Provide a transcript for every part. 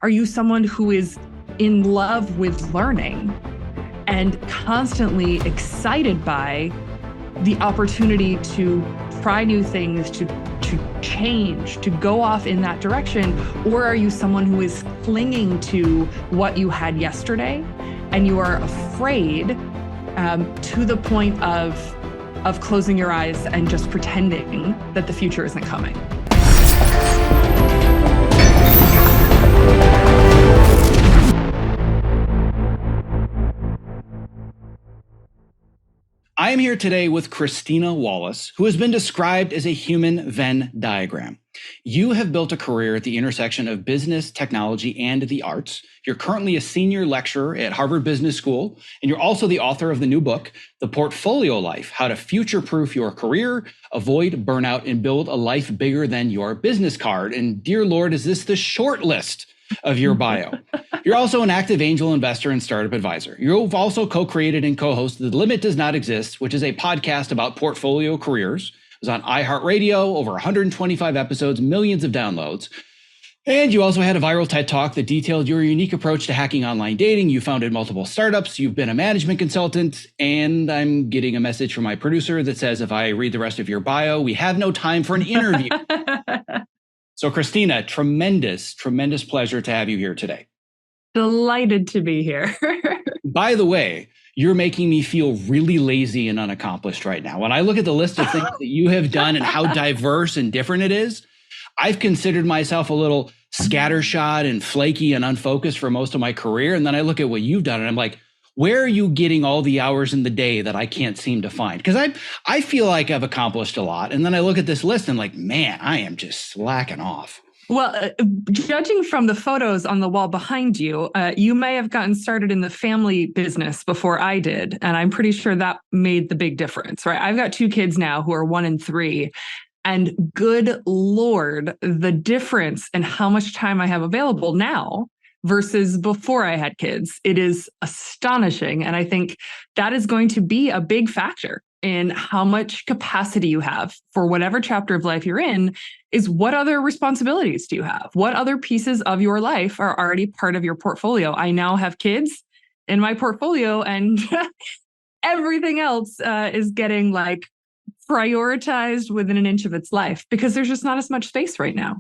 Are you someone who is in love with learning and constantly excited by the opportunity to try new things, to change, to go off in that direction? Or are you someone who is clinging to what you had yesterday and you are afraid to the point of closing your eyes and just pretending that the future isn't coming? I am here today with Christina Wallace, who has been described as a human Venn diagram. You have built a career at the intersection of business, technology, and the arts. You're currently a senior lecturer at Harvard Business School, and you're also the author of the new book, The Portfolio Life: How to Future-Proof Your Career, Avoid Burnout, and Build a Life Bigger Than Your Business Card. And dear Lord, is this the short list of your bio? You're also an active angel investor and startup advisor. You've also co-created and co-hosted The Limit Does Not Exist, which is a podcast about portfolio careers. It was on iHeartRadio, over 125 episodes, millions of downloads. And you also had a viral TED Talk that detailed your unique approach to hacking online dating. You founded multiple startups. You've been a management consultant. And I'm getting a message from my producer that says, if I read the rest of your bio, we have no time for an interview. So Christina, tremendous pleasure to have you here today. Delighted to be here. By the way, you're making me feel really lazy and unaccomplished right now. When I look at the list of things that you have done and how diverse and different it is, I've considered myself a little scattershot and flaky and unfocused for most of my career. And then I look at what you've done and I'm like, where are you getting all the hours in the day that I can't seem to find? Because I feel like I've accomplished a lot. And then I look at this list and I'm like, man, I am just slacking off. Well, judging from the photos on the wall behind you, you may have gotten started in the family business before I did. And I'm pretty sure that made the big difference, right? I've got 2 kids now who are 1 and 3. And good Lord, the difference in how much time I have available now versus before I had kids, it is astonishing. And I think that is going to be a big factor in how much capacity you have for whatever chapter of life you're in. Is what other responsibilities do you have? What other pieces of your life are already part of your portfolio? I now have kids in my portfolio, and everything else is getting like prioritized within an inch of its life because there's just not as much space right now.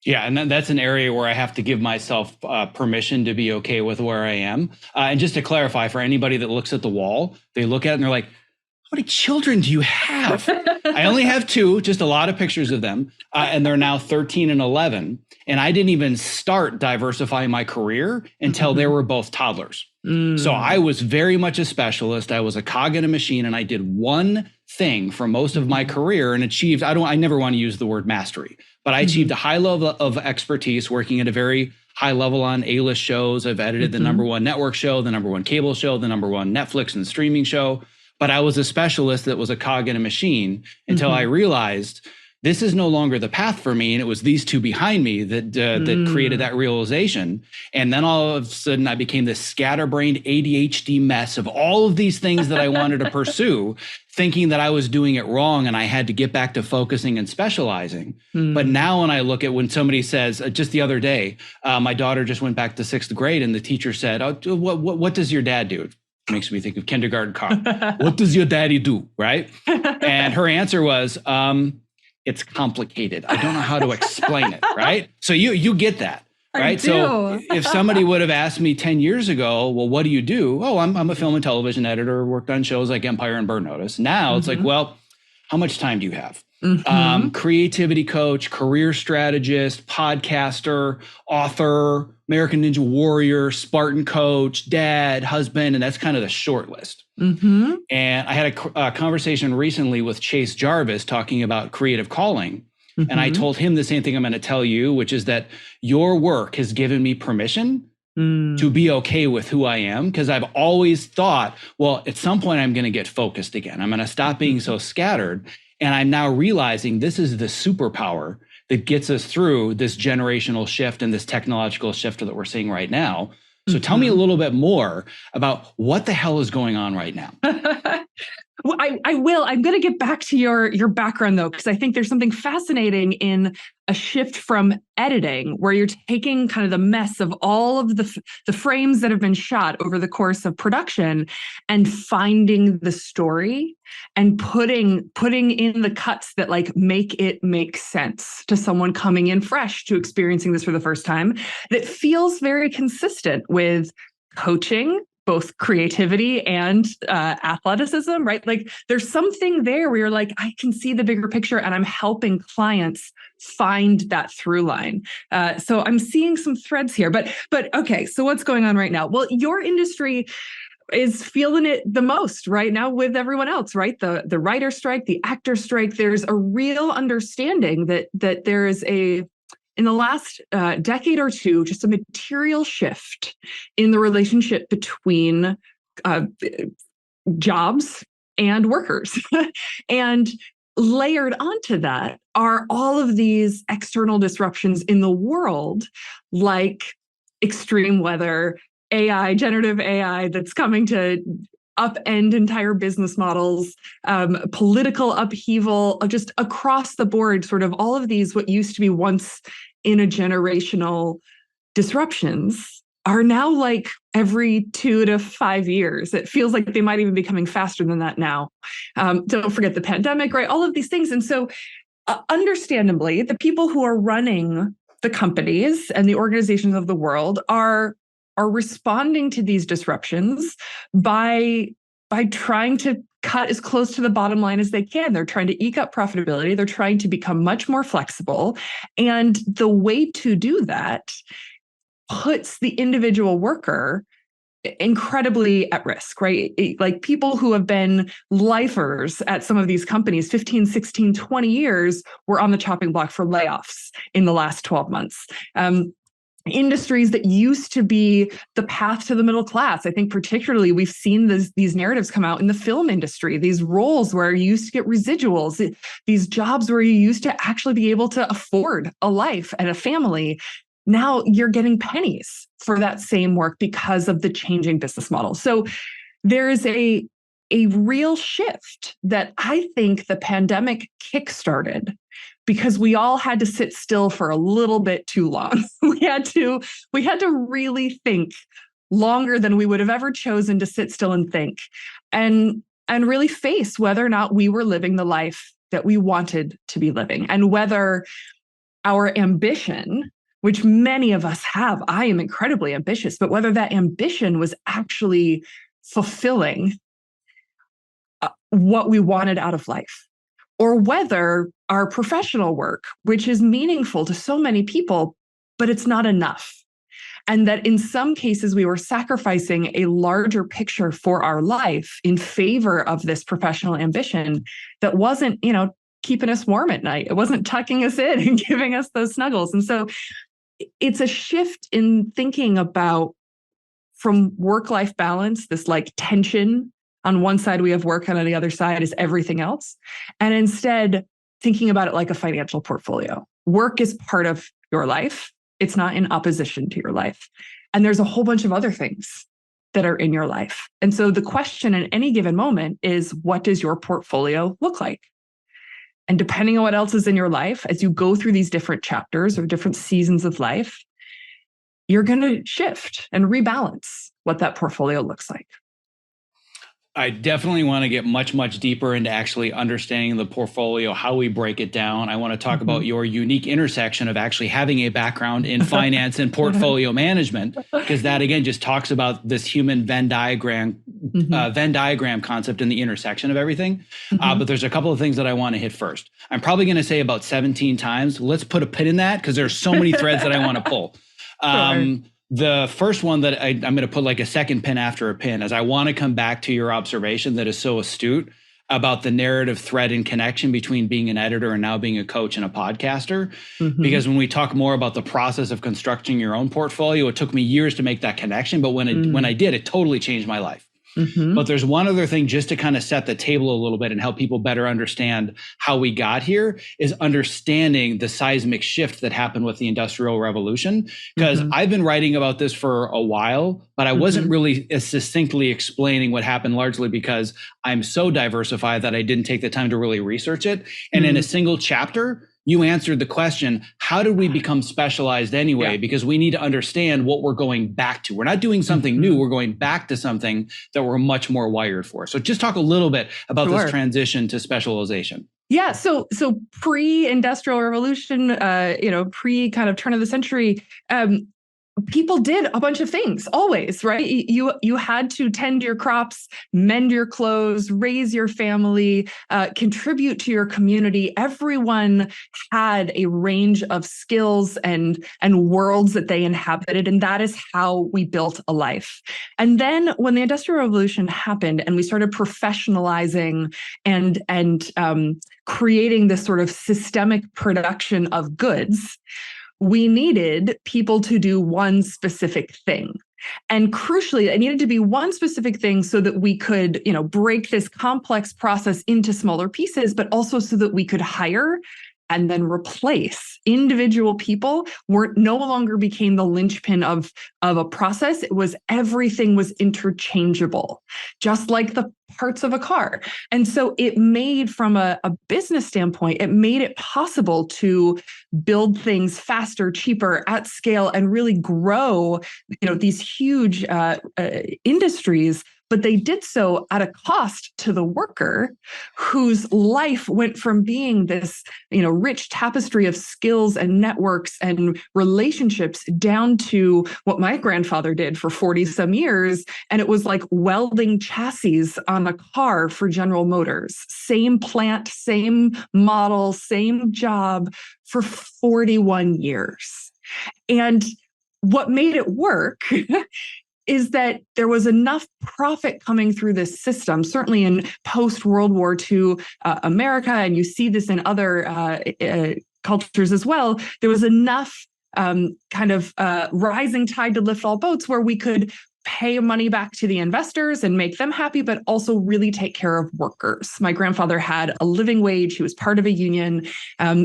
Yeah, and that's an area where I have to give myself permission to be okay with where I am. And just to clarify, for anybody that looks at the wall, they look at it and they're like, how many children do you have? I only have 2, just a lot of pictures of them. And they're now 13 and 11. And I didn't even start diversifying my career until they were both toddlers. So I was very much a specialist. I was a cog in a machine, and I did one thing for most of my career and achieved, I never want to use the word mastery, but I achieved a high level of expertise working at a very high level on A-list shows. I've edited the #1 network show, the #1 cable show, the #1 Netflix and streaming show. But I was a specialist that was a cog in a machine until I realized this is no longer the path for me. And it was these 2 behind me that created that realization. And then all of a sudden I became this scatterbrained ADHD mess of all of these things that I wanted to pursue, thinking that I was doing it wrong and I had to get back to focusing and specializing. But now when I look at when somebody says, just the other day, my daughter just went back to 6th grade and the teacher said, oh, what does your dad do? Makes me think of kindergarten cop. What does your daddy do, right? And her answer was, it's complicated. I don't know how to explain it, right? So you get that, right? So if somebody would have asked me 10 years ago, well, what do you do? Oh, I'm a film and television editor, worked on shows like Empire and Burn Notice. Now it's like, well, how much time do you have? Creativity coach, career strategist, podcaster, author, American Ninja Warrior, Spartan coach, dad, husband, and that's kind of the short list. And I had a conversation recently with Chase Jarvis talking about creative calling. And I told him the same thing I'm going to tell you, which is that your work has given me permission to be okay with who I am, because I've always thought, well, at some point I'm going to get focused again. I'm going to stop being so scattered. And I'm now realizing this is the superpower that gets us through this generational shift and this technological shift that we're seeing right now. So tell me a little bit more about what the hell is going on right now. Well, I will. I'm going to get back to your background though, because I think there's something fascinating in a shift from editing, where you're taking kind of the mess of all of the frames that have been shot over the course of production, and finding the story and putting in the cuts that like make it make sense to someone coming in fresh to experiencing this for the first time. That feels very consistent with coaching, both creativity and athleticism, right? Like there's something there where you're like, I can see the bigger picture, and I'm helping clients find that through line. So I'm seeing some threads here, but okay. So what's going on right now? Well, your industry is feeling it the most right now with everyone else, right? The writer strike, the actor strike. There's a real understanding that there is in the last decade or two, just a material shift in the relationship between jobs and workers. And layered onto that are all of these external disruptions in the world, like extreme weather, AI, generative AI that's coming to upend entire business models, political upheaval, just across the board, sort of all of these, what used to be once in a generational disruptions are now like every 2 to 5 years. It feels like they might even be coming faster than that now. Don't forget the pandemic, right? All of these things. And so understandably, the people who are running the companies and the organizations of the world are responding to these disruptions by trying to cut as close to the bottom line as they can. They're trying to eke up profitability. They're trying to become much more flexible. And the way to do that puts the individual worker incredibly at risk, right? Like people who have been lifers at some of these companies, 15, 16, 20 years, were on the chopping block for layoffs in the last 12 months. Industries that used to be the path to the middle class. I think particularly we've seen these narratives come out in the film industry, these roles where you used to get residuals, these jobs where you used to actually be able to afford a life and a family. Now you're getting pennies for that same work because of the changing business model. So there is a real shift that I think the pandemic kickstarted, because we all had to sit still for a little bit too long. We had to really think longer than we would have ever chosen to sit still and think, and really face whether or not we were living the life that we wanted to be living, and whether our ambition, which many of us have, I am incredibly ambitious, but whether that ambition was actually fulfilling what we wanted out of life, or whether our professional work, which is meaningful to so many people, but it's not enough. And that in some cases, we were sacrificing a larger picture for our life in favor of this professional ambition that wasn't, keeping us warm at night. It wasn't tucking us in and giving us those snuggles. And so it's a shift in thinking about, from work-life balance, this like tension. On one side, we have work, and on the other side is everything else. And instead, thinking about it like a financial portfolio. Work is part of your life. It's not in opposition to your life. And there's a whole bunch of other things that are in your life. And so the question in any given moment is, what does your portfolio look like? And depending on what else is in your life, as you go through these different chapters or different seasons of life, you're going to shift and rebalance what that portfolio looks like. I definitely want to get much, much deeper into actually understanding the portfolio, how we break it down. I want to talk about your unique intersection of actually having a background in finance and portfolio management, because that again just talks about this human Venn diagram concept in the intersection of everything. But there's a couple of things that I want to hit first. I'm probably going to say about 17 times. Let's put a pin in that, because there's so many threads that I want to pull. Sure. The first one that I'm going to put like a second pin after a pin is I want to come back to your observation that is so astute about the narrative thread and connection between being an editor and now being a coach and a podcaster. Because when we talk more about the process of constructing your own portfolio, it took me years to make that connection. But when I did, it totally changed my life. Mhm. But there's one other thing just to kind of set the table a little bit and help people better understand how we got here is understanding the seismic shift that happened with the Industrial Revolution. Because I've been writing about this for a while, but I wasn't really as succinctly explaining what happened, largely because I'm so diversified that I didn't take the time to really research it. And in a single chapter, you answered the question, how did we become specialized anyway? Yeah. Because we need to understand what we're going back to. We're not doing something new. We're going back to something that we're much more wired for. So just talk a little bit about this transition to specialization. Yeah. So pre-industrial revolution, pre kind of turn of the century, people did a bunch of things always, right? You had to tend your crops, mend your clothes, raise your family, contribute to your community. Everyone had a range of skills and worlds that they inhabited, and that is how we built a life. And then when the Industrial Revolution happened and we started professionalizing and creating this sort of systemic production of goods, we needed people to do one specific thing. And crucially, it needed to be one specific thing so that we could, break this complex process into smaller pieces, but also so that we could hire and then replace individual people no longer became the linchpin of a process. It was everything was interchangeable, just like the parts of a car. And so it made, from a business standpoint, it made it possible to build things faster, cheaper, at scale, and really grow, these huge industries. But they did so at a cost to the worker, whose life went from being this, rich tapestry of skills and networks and relationships down to what my grandfather did for 40 some years. And it was like welding chassis on a car for General Motors. Same plant, same model, same job for 41 years. And what made it work is that there was enough profit coming through this system, certainly in post-World War II America, and you see this in other cultures as well. There was enough rising tide to lift all boats, where we could pay money back to the investors and make them happy, but also really take care of workers. My grandfather had a living wage. He was part of a union.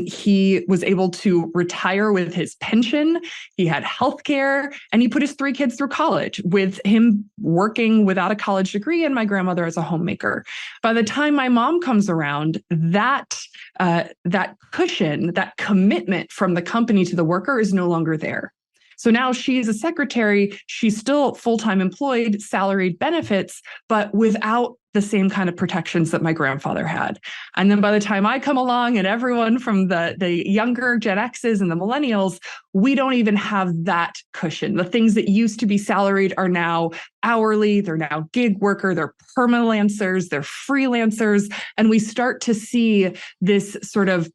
He was able to retire with his pension. He had health care, and he put his 3 kids through college with him working without a college degree and my grandmother as a homemaker. By the time my mom comes around, that cushion, that commitment from the company to the worker is no longer there. So now she's a secretary. She's still full-time employed, salaried benefits, but without the same kind of protections that my grandfather had. And then by the time I come along, and everyone from the younger Gen X's and the millennials, we don't even have that cushion. The things that used to be salaried are now hourly. They're now gig worker. They're permalancers. They're freelancers. And we start to see this sort of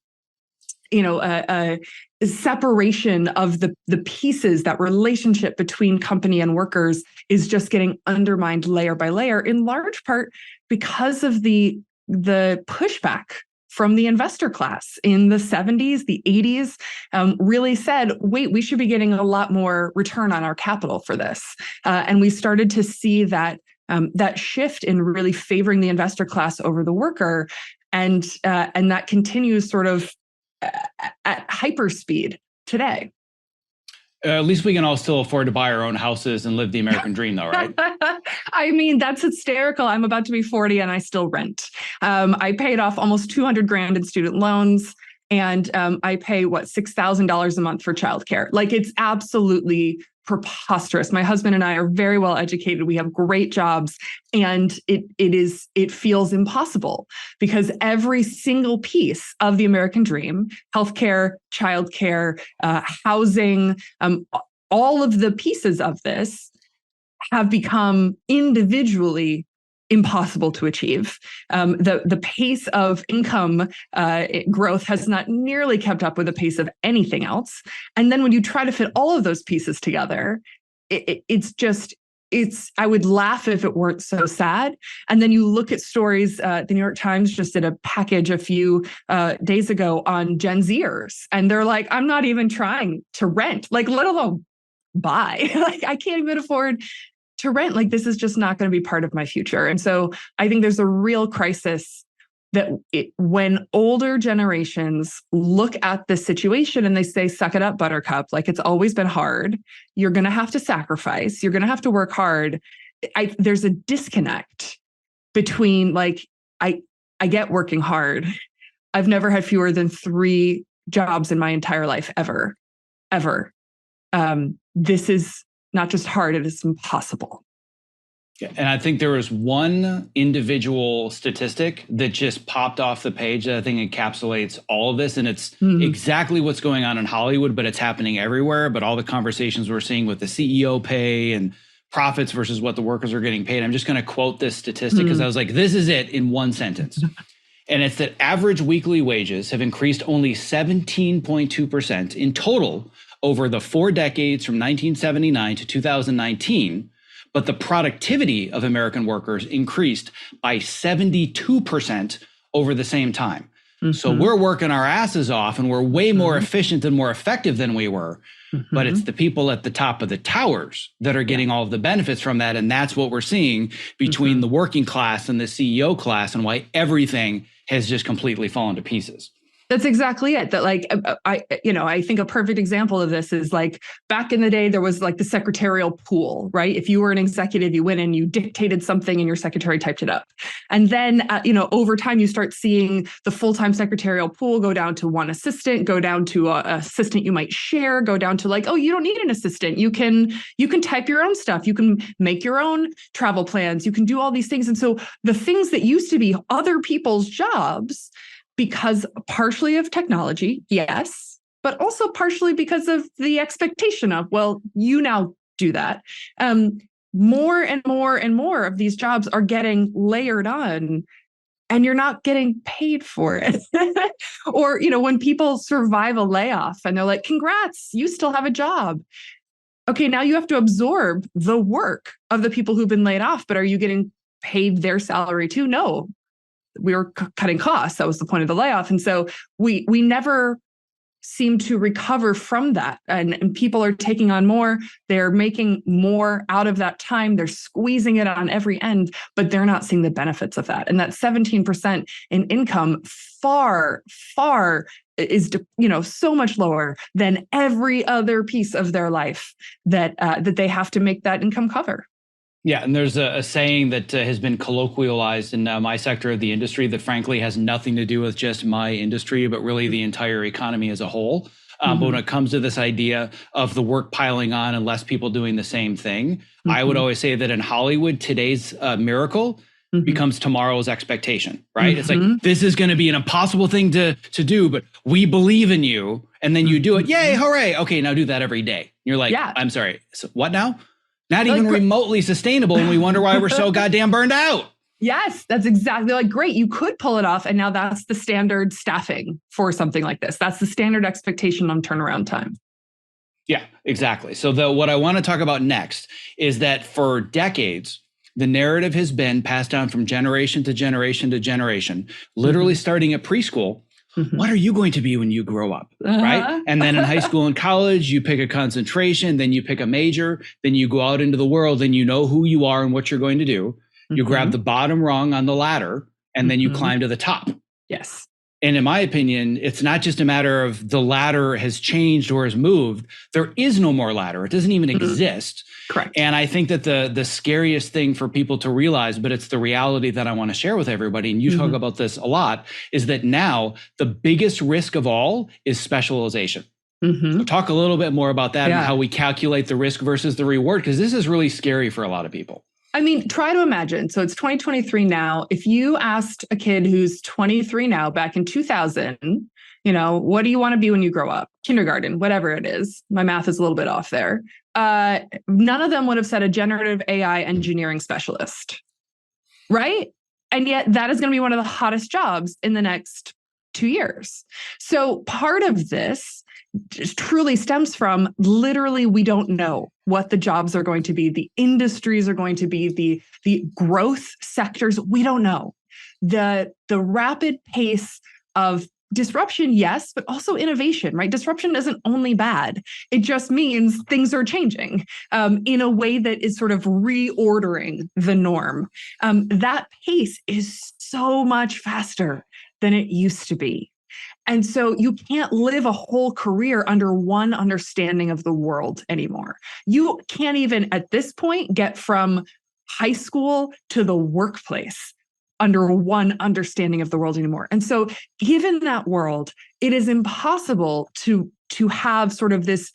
separation of the pieces. That relationship between company and workers is just getting undermined layer by layer, in large part because of the pushback from the investor class in the 70s, the 80s, really said, wait, we should be getting a lot more return on our capital for this. And we started to see that shift in really favoring the investor class over the worker. And that continues sort of at hyperspeed today. At least we can all still afford to buy our own houses and live the American dream, though, right? I mean, that's hysterical. I'm about to be 40 and I still rent. I paid off almost $200,000 in student loans, and I pay $6,000 a month for childcare. Like, it's absolutely preposterous. My husband and I are very well educated. We have great jobs, and it feels impossible because every single piece of the American dream, healthcare, childcare, housing, all of the pieces of this have become individually impossible to achieve. The pace of income growth has not nearly kept up with the pace of anything else. And then when you try to fit all of those pieces together, I would laugh if it weren't so sad. And then you look at stories, the New York Times just did a package a few days ago on Gen Zers. And they're like, I'm not even trying to rent, let alone buy. I can't even afford to rent. Like, this is just not going to be part of my future. And so I think there's a real crisis that when older generations look at this situation and they say, suck it up, buttercup, like it's always been hard. You're going to have to sacrifice. You're going to have to work hard. There's a disconnect between like, I get working hard. I've never had fewer than 3 jobs in my entire life, ever. This is not just hard, it is impossible. And I think there was one individual statistic that just popped off the page that I think encapsulates all of this. And it's exactly what's going on in Hollywood, but it's happening everywhere. But all the conversations we're seeing with the CEO pay and profits versus what the workers are getting paid. I'm just going to quote this statistic because I was like, this is it in one sentence. And it's that average weekly wages have increased only 17.2% in total over the 4 decades from 1979 to 2019. But the productivity of American workers increased by 72% over the same time. So we're working our asses off and we're way more efficient and more effective than we were. But it's the people at the top of the towers that are getting all of the benefits from that. And that's what we're seeing between the working class and the CEO class, and why everything has just completely fallen to pieces. That's exactly it. That like, I think a perfect example of this is like back in the day, there was like the secretarial pool, right? If you were an executive, you went in, you dictated something and your secretary typed it up. And then, over time, you start seeing the full-time secretarial pool go down to one assistant, go down to an assistant you might share, go down to like, oh, you don't need an assistant. You can type your own stuff. You can make your own travel plans. You can do all these things. And so the things that used to be other people's jobs, because partially of technology, yes, but also partially because of the expectation of, well, you now do that. More and more and more of these jobs are getting layered on, and you're not getting paid for it. Or, when people survive a layoff and they're like, congrats, you still have a job. Okay, now you have to absorb the work of the people who've been laid off, but are you getting paid their salary too? No. We were cutting costs. That was the point of the layoff. And so we never seem to recover from that. And people are taking on more. They're making more out of that time. They're squeezing it on every end, but they're not seeing the benefits of that. And that 17% in income far is, so much lower than every other piece of their life that they have to make that income cover. Yeah, and there's a saying that has been colloquialized in my sector of the industry that frankly has nothing to do with just my industry, but really the entire economy as a whole. But when it comes to this idea of the work piling on and less people doing the same thing, I would always say that in Hollywood, today's miracle becomes tomorrow's expectation, right? It's like, this is going to be an impossible thing to do, but we believe in you. And then you do it. Yay, hooray. Okay, now do that every day. You're like, I'm sorry, so what now? Not even remotely sustainable, and we wonder why we're so goddamn burned out. Yes, that's exactly like, great. You could pull it off. And now that's the standard staffing for something like this. That's the standard expectation on turnaround time. Yeah, exactly. So what I want to talk about next is that for decades, the narrative has been passed down from generation to generation to generation, literally starting at preschool. What are you going to be when you grow up, right? And then in high school and college, you pick a concentration, then you pick a major, then you go out into the world and you know who you are and what you're going to do. You grab the bottom rung on the ladder and then you climb to the top. Yes. And in my opinion, it's not just a matter of the ladder has changed or has moved. There is no more ladder. It doesn't even exist. Correct. And I think that the scariest thing for people to realize, but it's the reality that I want to share with everybody, and you talk about this a lot, is that now the biggest risk of all is specialization. So talk a little bit more about that and how we calculate the risk versus the reward, because this is really scary for a lot of people. I mean, try to imagine. So it's 2023 now. If you asked a kid who's 23 now, back in 2000, what do you want to be when you grow up? Kindergarten, whatever it is. My math is a little bit off there. None of them would have said a generative AI engineering specialist, right? And yet that is going to be one of the hottest jobs in the next 2 years. So part of this truly stems from literally, we don't know what the jobs are going to be, the industries are going to be, the growth sectors. We don't know. The rapid pace of disruption, yes, but also innovation, right? Disruption isn't only bad. It just means things are changing in a way that is sort of reordering the norm. That pace is so much faster than it used to be. And so you can't live a whole career under one understanding of the world anymore. You can't even at this point get from high school to the workplace under one understanding of the world anymore. And so given that world, it is impossible to have sort of this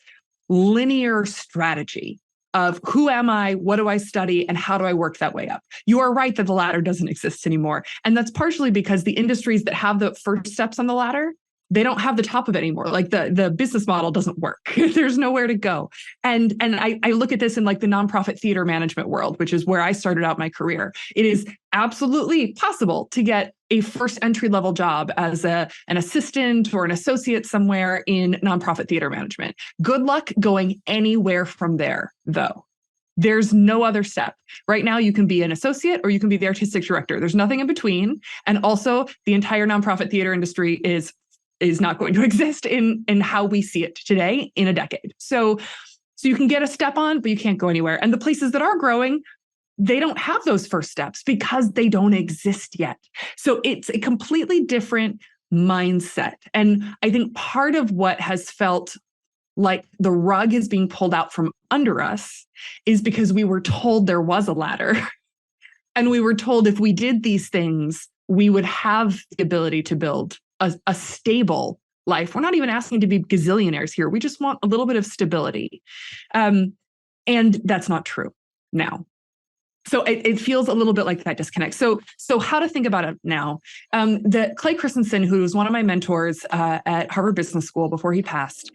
linear strategy of who am I, what do I study, and how do I work that way up? You are right that the ladder doesn't exist anymore. And that's partially because the industries that have the first steps on the ladder, they don't have the top of it anymore. Like the business model doesn't work. There's nowhere to go. And I look at this in like the nonprofit theater management world, which is where I started out my career. It is absolutely possible to get a first entry level job as an assistant or an associate somewhere in nonprofit theater management. Good luck going anywhere from there, though. There's no other step. Right now, you can be an associate or you can be the artistic director. There's nothing in between. And also, the entire nonprofit theater industry is not going to exist in how we see it today in a decade. So you can get a step on, but you can't go anywhere. And the places that are growing, they don't have those first steps because they don't exist yet. So it's a completely different mindset. And I think part of what has felt like the rug is being pulled out from under us is because we were told there was a ladder. And we were told if we did these things, we would have the ability to build a stable life. We're not even asking to be gazillionaires here. We just want a little bit of stability. And that's not true now. So it feels a little bit like that disconnect. So how to think about it now? That Clay Christensen, who was one of my mentors at Harvard Business School before he passed,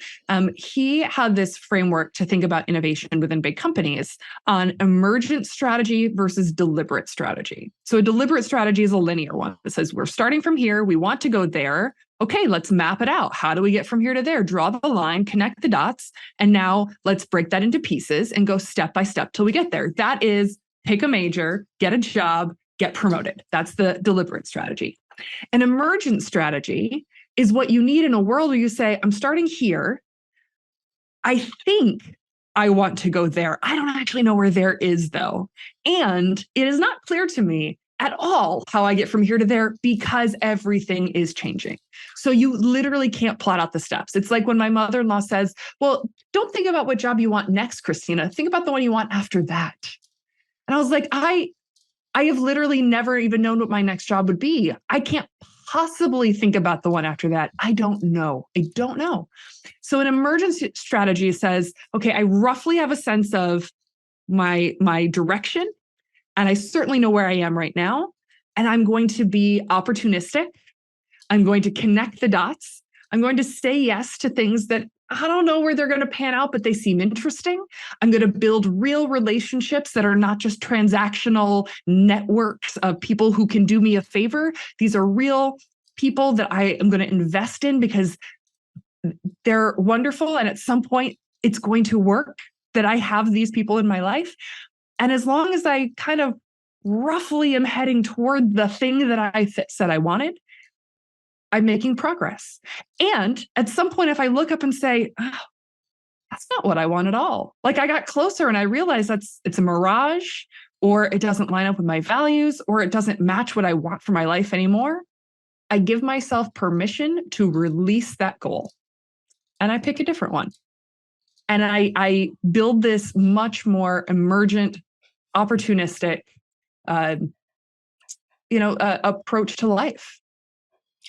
he had this framework to think about innovation within big companies on emergent strategy versus deliberate strategy. So a deliberate strategy is a linear one that says we're starting from here, we want to go there. Okay, let's map it out. How do we get from here to there? Draw the line, connect the dots, and now let's break that into pieces and go step by step till we get there. That is pick a major, get a job, get promoted. That's the deliberate strategy. An emergent strategy is what you need in a world where you say, I'm starting here. I think I want to go there. I don't actually know where there is, though. And it is not clear to me at all how I get from here to there because everything is changing. So you literally can't plot out the steps. It's like when my mother-in-law says, well, don't think about what job you want next, Christina. Think about the one you want after that. And I was like, I have literally never even known what my next job would be. I can't possibly think about the one after that. I don't know. So an emergency strategy says, okay, I roughly have a sense of my direction, and I certainly know where I am right now. And I'm going to be opportunistic. I'm going to connect the dots. I'm going to say yes to things that I don't know where they're going to pan out, but they seem interesting. I'm going to build real relationships that are not just transactional networks of people who can do me a favor. These are real people that I am going to invest in because they're wonderful. And at some point, it's going to work that I have these people in my life. And as long as I kind of roughly am heading toward the thing that I said I wanted, I'm making progress. And at some point, if I look up and say, oh, that's not what I want at all. Like I got closer and I realized it's a mirage, or it doesn't line up with my values, or it doesn't match what I want for my life anymore. I give myself permission to release that goal and I pick a different one. And I build this much more emergent, opportunistic, approach to life.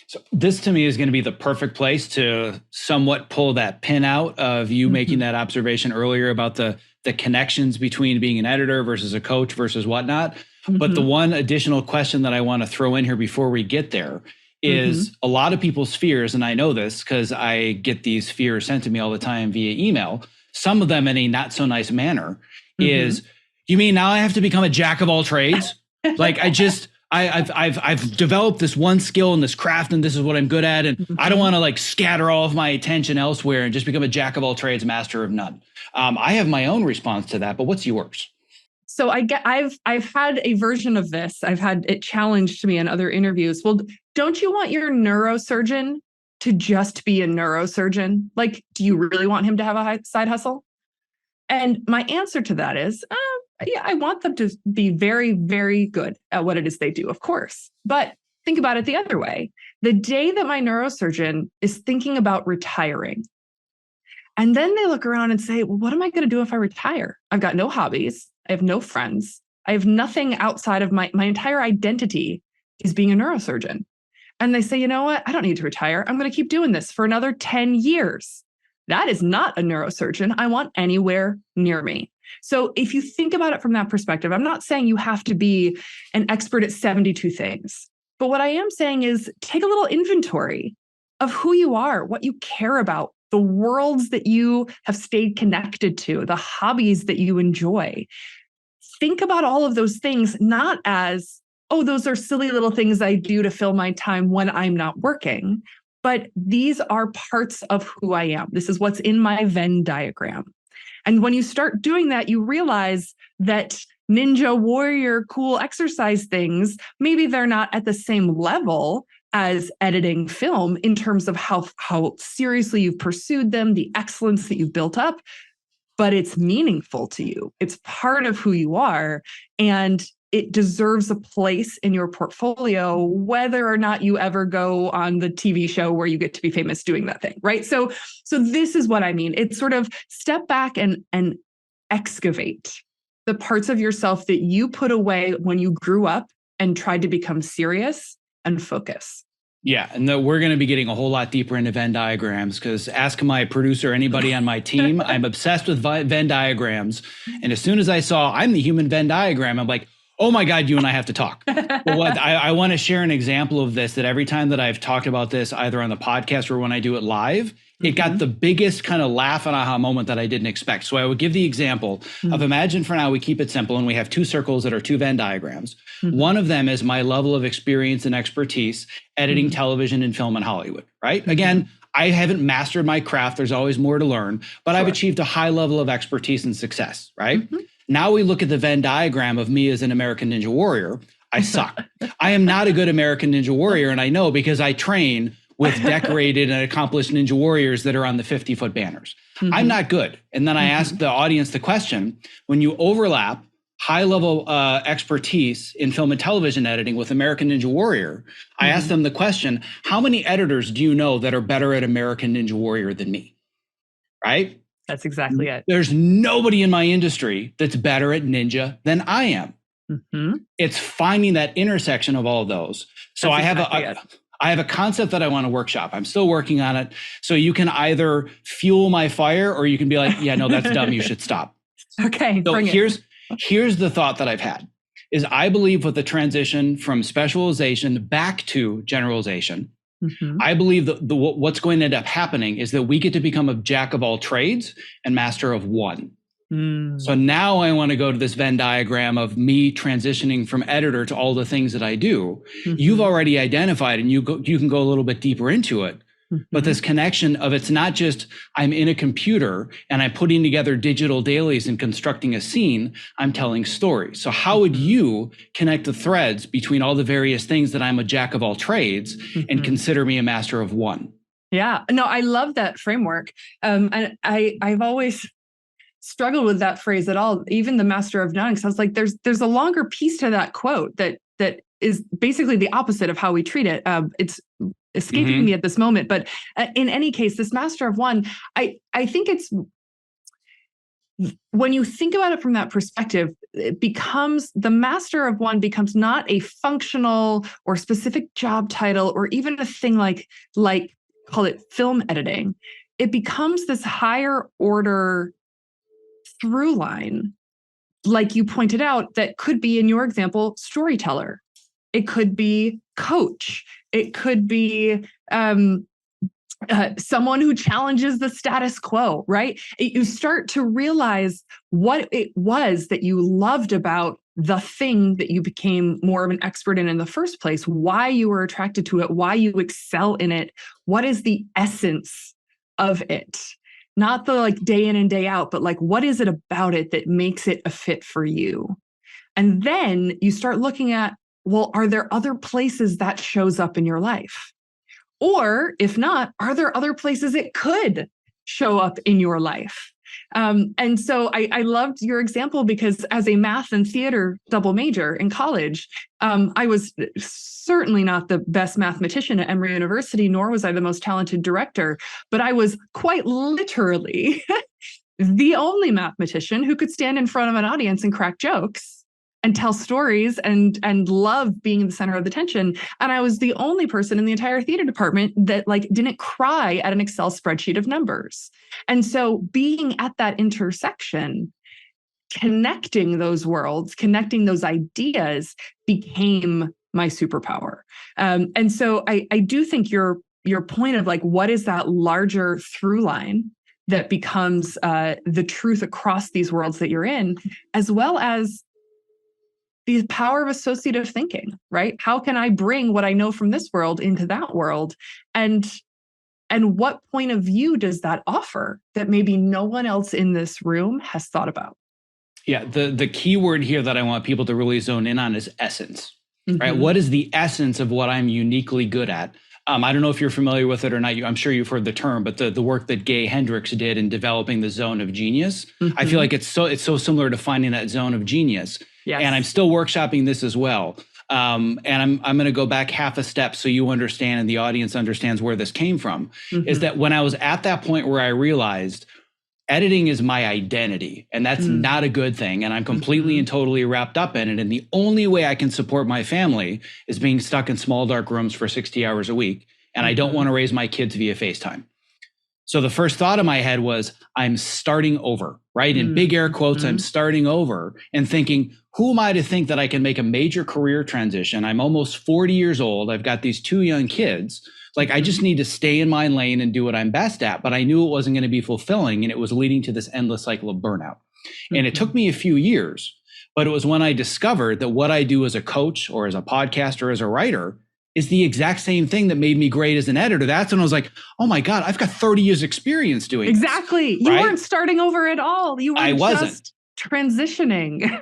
So this to me is going to be the perfect place to somewhat pull that pin out of you making that observation earlier about the connections between being an editor versus a coach versus whatnot. But the one additional question that I want to throw in here before we get there is a lot of people's fears, and I know this because I get these fears sent to me all the time via email, some of them in a not so nice manner, is, you mean now I have to become a jack of all trades? Like I've developed this one skill in this craft and this is what I'm good at. And I don't want to like scatter all of my attention elsewhere and just become a jack of all trades, master of none. I have my own response to that, but what's yours? So I've had a version of this. I've had it challenged to me in other interviews. Well, don't you want your neurosurgeon to just be a neurosurgeon? Like, do you really want him to have a side hustle? And my answer to that is, yeah, I want them to be very, very good at what it is they do, of course. But think about it the other way. The day that my neurosurgeon is thinking about retiring, and then they look around and say, well, what am I going to do if I retire? I've got no hobbies. I have no friends. I have nothing outside of my entire identity is being a neurosurgeon. And they say, you know what? I don't need to retire. I'm going to keep doing this for another 10 years. That is not a neurosurgeon I want anywhere near me. So if you think about it from that perspective, I'm not saying you have to be an expert at 72 things. But what I am saying is take a little inventory of who you are, what you care about, the worlds that you have stayed connected to, the hobbies that you enjoy. Think about all of those things, not as, oh, those are silly little things I do to fill my time when I'm not working, but these are parts of who I am. This is what's in my Venn diagram. And when you start doing that, you realize that ninja warrior cool exercise things, maybe they're not at the same level as editing film in terms of how seriously you've pursued them, the excellence that you've built up, but it's meaningful to you. It's part of who you are, and it deserves a place in your portfolio, whether or not you ever go on the TV show where you get to be famous doing that thing, right? So this is what I mean. It's sort of step back and excavate the parts of yourself that you put away when you grew up and tried to become serious and focus. Yeah, and we're going to be getting a whole lot deeper into Venn diagrams because ask my producer, anybody on my team, I'm obsessed with Venn diagrams. And as soon as I saw I'm the human Venn diagram, I'm like, oh my God, you and I have to talk. But I want to share an example of this, that every time that I've talked about this, either on the podcast or when I do it live, it got the biggest kind of laugh and aha moment that I didn't expect. So I would give the example of, imagine for now, we keep it simple and we have two circles that are two Venn diagrams. One of them is my level of experience and expertise editing television and film in Hollywood, right? Again, I haven't mastered my craft. There's always more to learn, but I've achieved a high level of expertise and success, right? Now we look at the Venn diagram of me as an American Ninja Warrior. I suck. I am not a good American Ninja Warrior, and I know because I train with decorated and accomplished ninja warriors that are on the 50-foot banners. I'm not good. And then I ask the audience the question, when you overlap high-level expertise in film and television editing with American Ninja Warrior, I ask them the question, how many editors do you know that are better at American Ninja Warrior than me? Right? That's exactly it. There's nobody in my industry that's better at ninja than I am. It's finding that intersection of all of those. So that's I have a concept that I want to workshop. I'm still working on it. So you can either fuel my fire or you can be like, yeah, no, that's dumb. You should stop. Okay. So here's the thought that I've had is I believe with the transition from specialization back to generalization, I believe that what's going to end up happening is that we get to become a jack of all trades and master of one. So now I want to go to this Venn diagram of me transitioning from editor to all the things that I do. You've already identified, and you can go a little bit deeper into it. But this connection of it's not just I'm in a computer and I'm putting together digital dailies and constructing a scene, I'm telling stories. So how would you connect the threads between all the various things that I'm a jack of all trades and consider me a master of one? Yeah, no, I love that framework. And I've always struggled with that phrase at all, even the master of none. Because I was like, there's a longer piece to that quote that is basically the opposite of how we treat it. It's escaping me at this moment. But in any case, this master of one, I think it's, when you think about it from that perspective, it becomes, the master of one becomes not a functional or specific job title or even a thing like call it film editing. It becomes this higher order through line, like you pointed out, that could be, in your example, storyteller. It could be coach. It could be someone who challenges the status quo, right? You start to realize what it was that you loved about the thing that you became more of an expert in the first place, why you were attracted to it, why you excel in it, what is the essence of it? Not the like day in and day out, but like, what is it about it that makes it a fit for you? And then you start looking at, well, are there other places that shows up in your life? Or if not, are there other places it could show up in your life? And so I loved your example because as a math and theater double major in college, I was certainly not the best mathematician at Emory University, nor was I the most talented director, but I was quite literally the only mathematician who could stand in front of an audience and crack jokes and tell stories and love being the center of the attention. And I was the only person in the entire theater department that like didn't cry at an Excel spreadsheet of numbers. And so being at that intersection, connecting those worlds, connecting those ideas became my superpower. And so I do think your point of like, what is that larger through line that becomes the truth across these worlds that you're in, as well as the power of associative thinking, right? How can I bring what I know from this world into that world? And what point of view does that offer that maybe no one else in this room has thought about? Yeah, the key word here that I want people to really zone in on is essence, right? What is the essence of what I'm uniquely good at? I don't know if you're familiar with it or not. I'm sure you've heard the term, but the work that Gay Hendricks did in developing the zone of genius, I feel like it's so similar to finding that zone of genius. Yes. And I'm still workshopping this as well. And I'm going to go back half a step so you understand and the audience understands where this came from. Is that when I was at that point where I realized editing is my identity, and that's not a good thing. And I'm completely and totally wrapped up in it. And the only way I can support my family is being stuck in small, dark rooms for 60 hours a week. And I don't want to raise my kids via FaceTime. So the first thought in my head was, I'm starting over, right? In big air quotes, I'm starting over and thinking, who am I to think that I can make a major career transition? I'm almost 40 years old. I've got these 2 young kids. Like, I just need to stay in my lane and do what I'm best at. But I knew it wasn't going to be fulfilling. And it was leading to this endless cycle of burnout. And it took me a few years, but it was when I discovered that what I do as a coach or as a podcaster, or as a writer, is the exact same thing that made me great as an editor. That's when I was like, oh my God, I've got 30 years experience doing exactly. This, you right? weren't starting over at all. You were just transitioning.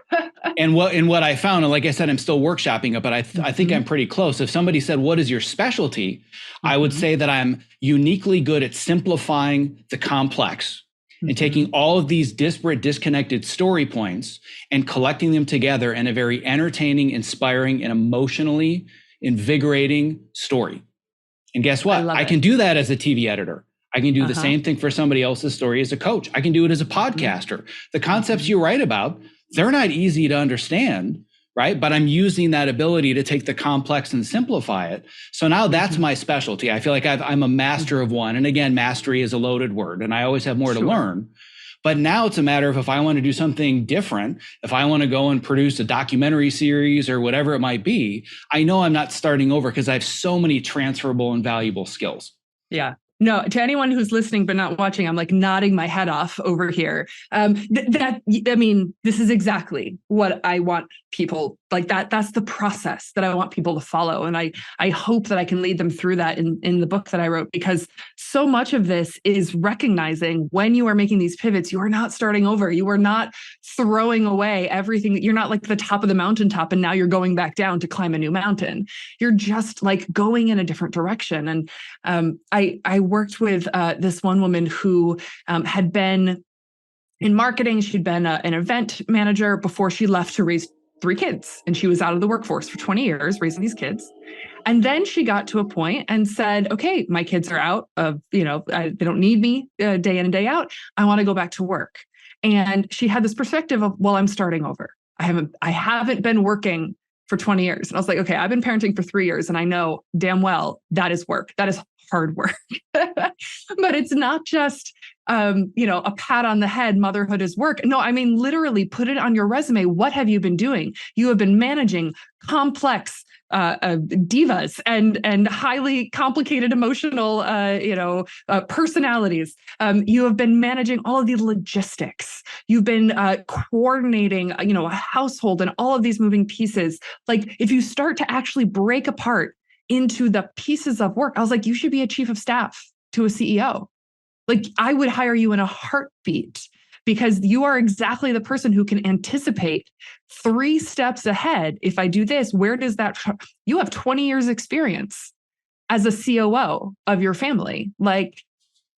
and what I found, and like I said, I'm still workshopping it, but I think I'm pretty close. If somebody said, what is your specialty? I would say that I'm uniquely good at simplifying the complex and taking all of these disparate, disconnected story points and collecting them together in a very entertaining, inspiring, and emotionally invigorating story. And guess what? I can do that as a TV editor. I can do the same thing for somebody else's story as a coach. I can do it as a podcaster. The concepts you write about, they're not easy to understand, right? But I'm using that ability to take the complex and simplify it. So now that's my specialty. I feel like I'm a master of one. And again, mastery is a loaded word, and I always have more to learn. But now it's a matter of, if I want to do something different, if I want to go and produce a documentary series or whatever it might be, I know I'm not starting over because I have so many transferable and valuable skills. Yeah. No, to anyone who's listening but not watching, I'm like nodding my head off over here. This is exactly what I want people like that. That's the process that I want people to follow. And I hope that I can lead them through that in the book that I wrote, because so much of this is recognizing when you are making these pivots, you are not starting over. You are not throwing away everything. You're not like the top of the mountaintop and now you're going back down to climb a new mountain. You're just like going in a different direction. And I worked with this one woman who had been in marketing. She'd been an event manager before she left to raise 3 kids. And she was out of the workforce for 20 years raising these kids. And then she got to a point and said, okay, my kids are out of, they don't need me day in and day out. I want to go back to work. And she had this perspective of, well, I'm starting over. I haven't been working for 20 years. And I was like, okay, I've been parenting for 3 years and I know damn well that is work. That is hard work. But it's not just, a pat on the head, motherhood is work. No, I mean, literally put it on your resume. What have you been doing? You have been managing complex divas and highly complicated emotional, personalities. You have been managing all of the logistics. You've been coordinating, a household and all of these moving pieces. Like, if you start to actually break apart into the pieces of work, I was like, you should be a chief of staff to a CEO. Like, I would hire you in a heartbeat, because you are exactly the person who can anticipate 3 steps ahead. If I do this, where does that, you have 20 years experience. as a COO of your family. Like,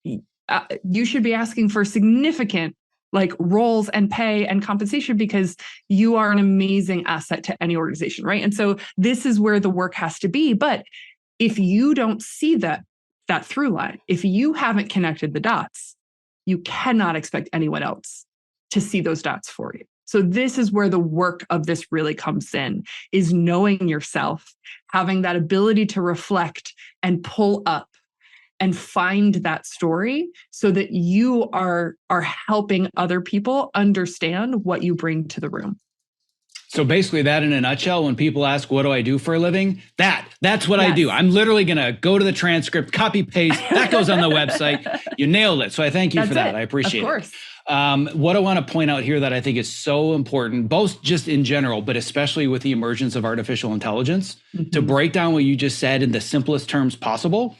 you should be asking for significant like roles and pay and compensation because you are an amazing asset to any organization, right? And so this is where the work has to be. But if you don't see that through line, if you haven't connected the dots, you cannot expect anyone else to see those dots for you. So this is where the work of this really comes in, is knowing yourself, having that ability to reflect and pull up and find that story so that you are helping other people understand what you bring to the room. So basically that in a nutshell, when people ask, what do I do for a living? That's what I do. I'm literally going to go to the transcript, copy, paste. That goes on the website. You nailed it. So I thank you for that. I appreciate it. What I want to point out here that I think is so important, both just in general, but especially with the emergence of artificial intelligence, to break down what you just said in the simplest terms possible.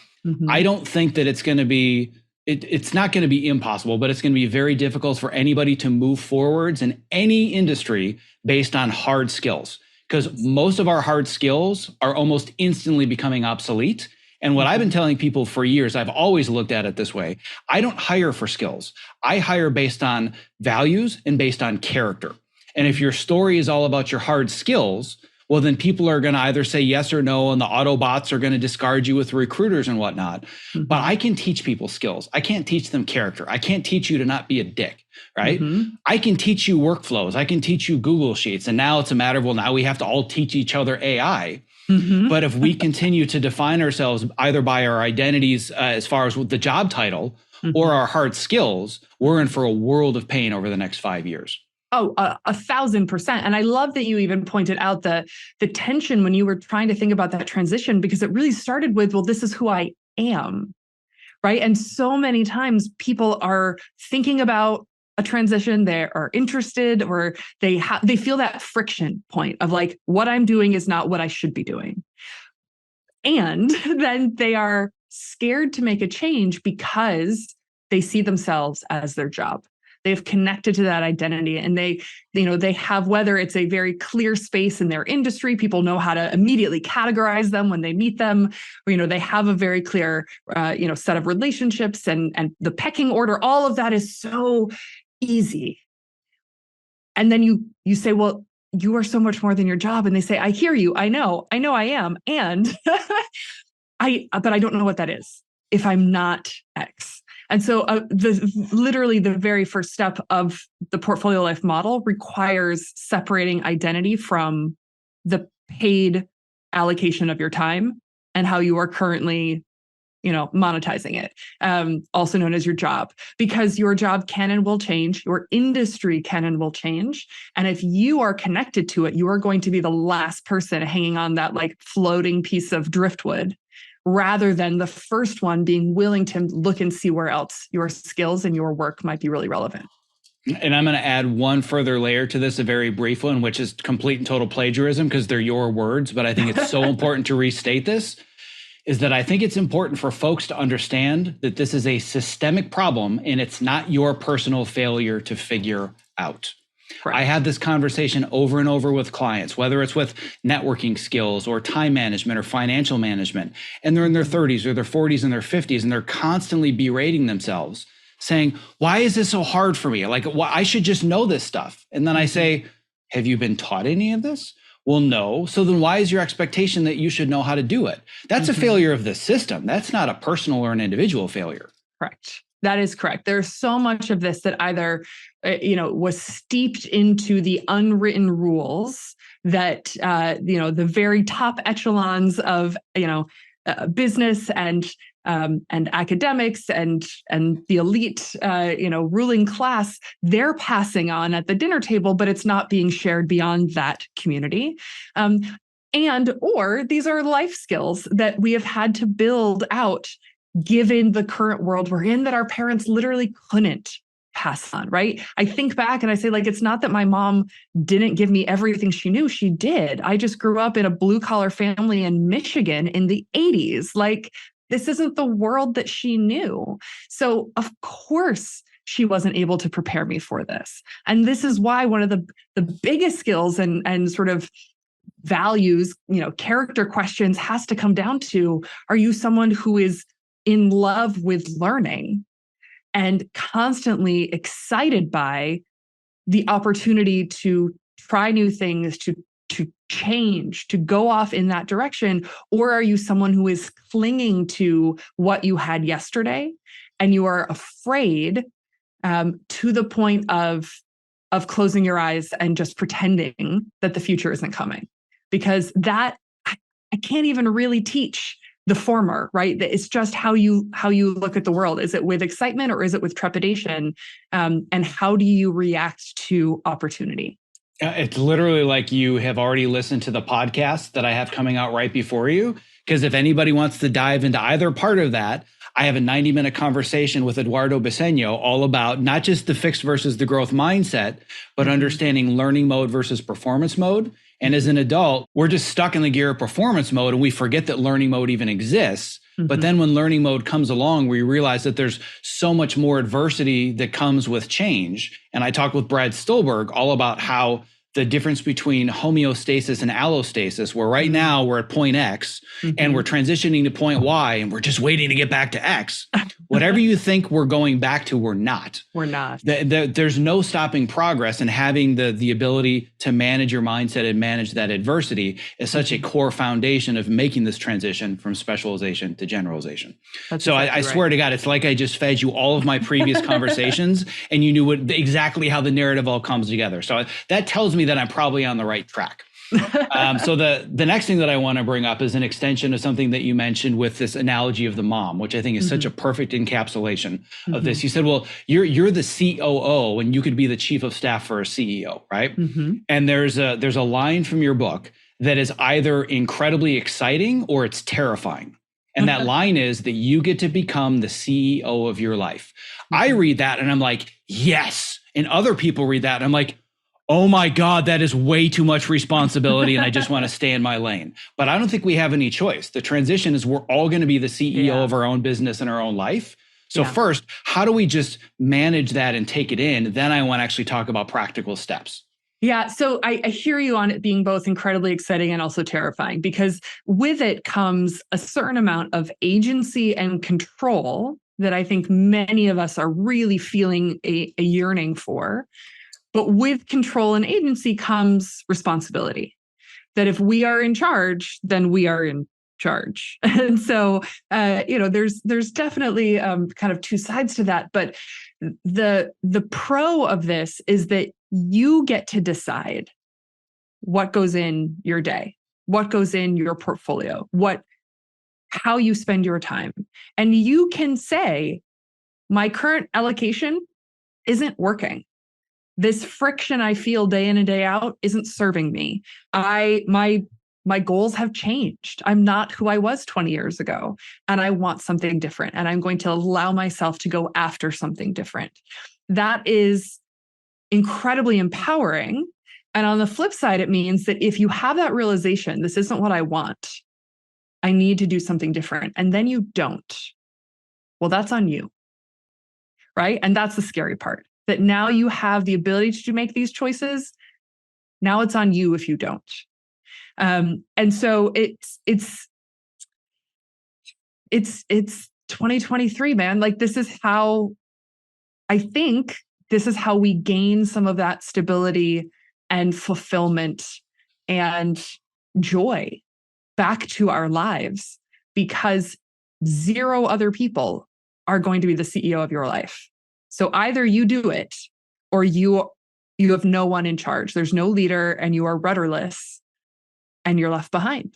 I don't think that it's going to be, it's not going to be impossible, but it's going to be very difficult for anybody to move forwards in any industry based on hard skills, because most of our hard skills are almost instantly becoming obsolete. And what I've been telling people for years, I've always looked at it this way. I don't hire for skills. I hire based on values and based on character. And if your story is all about your hard skills, well, then people are going to either say yes or no, and the Autobots are going to discard you with recruiters and whatnot. But I can teach people skills. I can't teach them character. I can't teach you to not be a dick, right? I can teach you workflows. I can teach you Google Sheets. And now it's a matter of, well, now we have to all teach each other AI. But if we continue to define ourselves either by our identities as far as the job title or our hard skills, we're in for a world of pain over the next 5 years. Oh, 1,000%. And I love that you even pointed out the tension when you were trying to think about that transition, because it really started with, well, this is who I am, right? And so many times people are thinking about a transition, they are interested, or they feel that friction point of like, what I'm doing is not what I should be doing. And then they are scared to make a change because they see themselves as their job. They've connected to that identity, and they have, whether it's a very clear space in their industry, people know how to immediately categorize them when they meet them, or, they have a very clear, set of relationships and the pecking order. All of that is so easy. And then you say, well, you are so much more than your job. And they say, I hear you. I know I am. And but I don't know what that is if I'm not X. And so literally the very first step of the portfolio life model requires separating identity from the paid allocation of your time and how you are currently, monetizing it, also known as your job, because your job can and will change, your industry can and will change. And if you are connected to it, you are going to be the last person hanging on that like floating piece of driftwood, rather than the first one being willing to look and see where else your skills and your work might be really relevant. And I'm going to add one further layer to this, a very brief one, which is complete and total plagiarism because they're your words. But I think it's so important to restate this, is that I think it's important for folks to understand that this is a systemic problem and it's not your personal failure to figure out. Correct. I have this conversation over and over with clients, whether it's with networking skills or time management or financial management, and they're in their 30s or their 40s and their 50s, and they're constantly berating themselves, saying, why is this so hard for me? Like, I should just know this stuff. And then I say, have you been taught any of this? Well, no. So then why is your expectation that you should know how to do it? That's a failure of the system. That's not a personal or an individual failure. Correct. That is correct. There's so much of this that either, was steeped into the unwritten rules that, the very top echelons of, business and academics and the elite, ruling class, they're passing on at the dinner table, but it's not being shared beyond that community. Or these are life skills that we have had to build out given the current world we're in, that our parents literally couldn't pass on, right? I think back and I say, like, it's not that my mom didn't give me everything she knew. She did. I just grew up in a blue collar family in Michigan in the 80s. Like, this isn't the world that she knew. So of course she wasn't able to prepare me for this. And this is why one of the biggest skills and sort of values, character questions has to come down to, are you someone who is in love with learning and constantly excited by the opportunity to try new things, to change, to go off in that direction? Or are you someone who is clinging to what you had yesterday and you are afraid to the point of closing your eyes and just pretending that the future isn't coming? Because that, I can't even really teach the former, right? It's just how you look at the world. Is it with excitement or is it with trepidation? And how do you react to opportunity? It's literally like you have already listened to the podcast that I have coming out right before you. Because if anybody wants to dive into either part of that, I have a 90-minute conversation with Eduardo Bisegno all about not just the fixed versus the growth mindset, but understanding learning mode versus performance mode. And as an adult, we're just stuck in the gear of performance mode and we forget that learning mode even exists. But then when learning mode comes along, we realize that there's so much more adversity that comes with change. And I talked with Brad Stolberg all about how the difference between homeostasis and allostasis, where right now we're at point X and we're transitioning to point Y and we're just waiting to get back to X. Whatever you think we're going back to, we're not. We're not. There's no stopping progress, and having the ability to manage your mindset and manage that adversity is such a core foundation of making this transition from specialization to generalization. That's so exactly I swear to God, it's like I just fed you all of my previous conversations and you knew exactly how the narrative all comes together. So that tells me that I'm probably on the right track. So the next thing that I want to bring up is an extension of something that you mentioned with this analogy of the mom, which I think is such a perfect encapsulation of this. You said, well, you're the COO and you could be the chief of staff for a CEO, right? And there's a line from your book that is either incredibly exciting or it's terrifying. And that line is that you get to become the CEO of your life. I read that and I'm like, yes. And other people read that and I'm like, oh my God, that is way too much responsibility and I just want to stay in my lane. But I don't think we have any choice. The transition is we're all going to be the CEO of our own business and our own life. So first, how do we just manage that and take it in? Then I want to actually talk about practical steps. Yeah. So I hear you on it being both incredibly exciting and also terrifying, because with it comes a certain amount of agency and control that I think many of us are really feeling a yearning for. But with control and agency comes responsibility. That if we are in charge, then we are in charge. And so, there's definitely kind of two sides to that. But the pro of this is that you get to decide what goes in your day, what goes in your portfolio, how you spend your time. And you can say, my current allocation isn't working. This friction I feel day in and day out isn't serving me. My goals have changed. I'm not who I was 20 years ago, and I want something different. And I'm going to allow myself to go after something different. That is incredibly empowering. And on the flip side, it means that if you have that realization, this isn't what I want, I need to do something different, and then you don't, well, that's on you, right? And that's the scary part. That now you have the ability to make these choices. Now it's on you if you don't. And so it's 2023, man. Like this is how we gain some of that stability and fulfillment and joy back to our lives, because zero other people are going to be the CEO of your life. So either you do it or you have no one in charge. There's no leader and you are rudderless and you're left behind.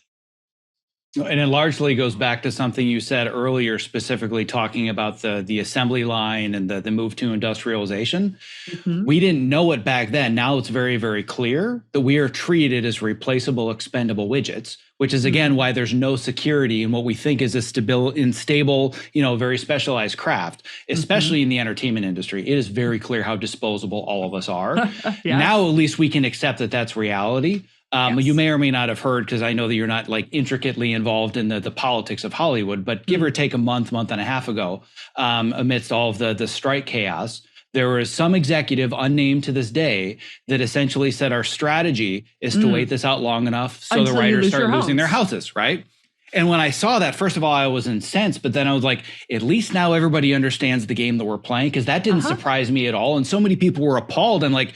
And it largely goes back to something you said earlier, specifically talking about the assembly line and the move to industrialization. We didn't know it back then. Now it's very, very clear that we are treated as replaceable, expendable widgets, which is, again, why there's no security in what we think is a stable, very specialized craft, especially in the entertainment industry. It is very clear how disposable all of us are. Yes. Now, at least we can accept that that's reality. Yes. You may or may not have heard, because I know that you're not like intricately involved in the politics of Hollywood, but give or take a month and a half ago, amidst all of the strike chaos, There was some executive, unnamed to this day, that essentially said our strategy is to wait this out long enough so the writers start losing their houses, right? And when I saw that, first of all, I was incensed, but then I was like, at least now everybody understands the game that we're playing, because that didn't surprise me at all. And so many people were appalled. And like,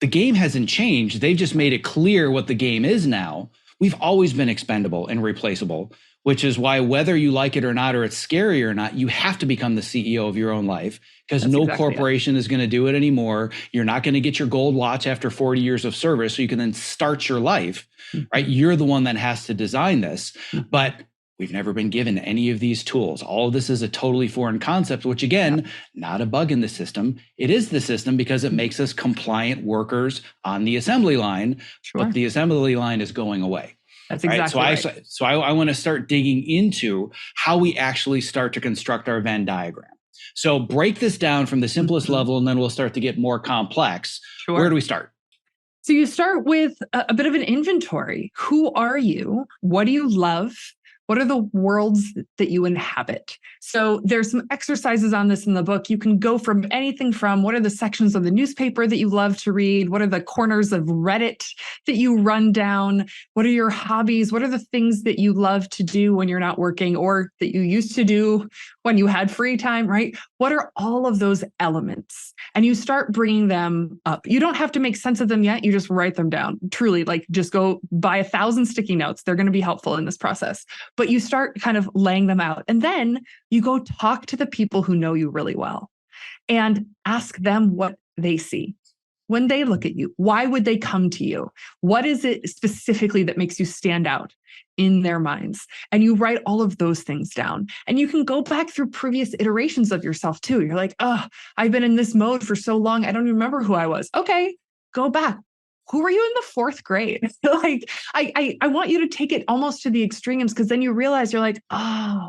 the game hasn't changed. They've just made it clear what the game is now. We've always been expendable and replaceable, which is why whether you like it or not, or it's scary or not, you have to become the CEO of your own life, because no corporation is going to do it anymore. You're not going to get your gold watch after 40 years of service so you can then start your life, right? You're the one that has to design this. But we've never been given any of these tools. All of this is a totally foreign concept, which again, not a bug in the system. It is the system because it makes us compliant workers on the assembly line, but the assembly line is going away. That's exactly right. So I want to start digging into how we actually start to construct our Venn diagram. So break this down from the simplest level, and then we'll start to get more complex. Where do we start? So you start with a bit of an inventory. Who are you? What do you love? What are the worlds that you inhabit? So there's some exercises on this in the book. You can go from anything from what are the sections of the newspaper that you love to read? What are the corners of Reddit that you run down? What are your hobbies? What are the things that you love to do when you're not working, or that you used to do when you had free time, right? What are all of those elements? And you start bringing them up. You don't have to make sense of them yet. You just write them down. Truly, like, just go buy 1,000 sticky notes. They're going to be helpful in this process. But you start kind of laying them out. And then you go talk to the people who know you really well and ask them what they see. When they look at you, why would they come to you? What is it specifically that makes you stand out in their minds? And you write all of those things down. And you can go back through previous iterations of yourself too. You're like, oh, I've been in this mode for so long, I don't even remember who I was. Okay, go back. Who were you in the 4th grade? Like, I want you to take it almost to the extremes, because then you realize you're like, oh,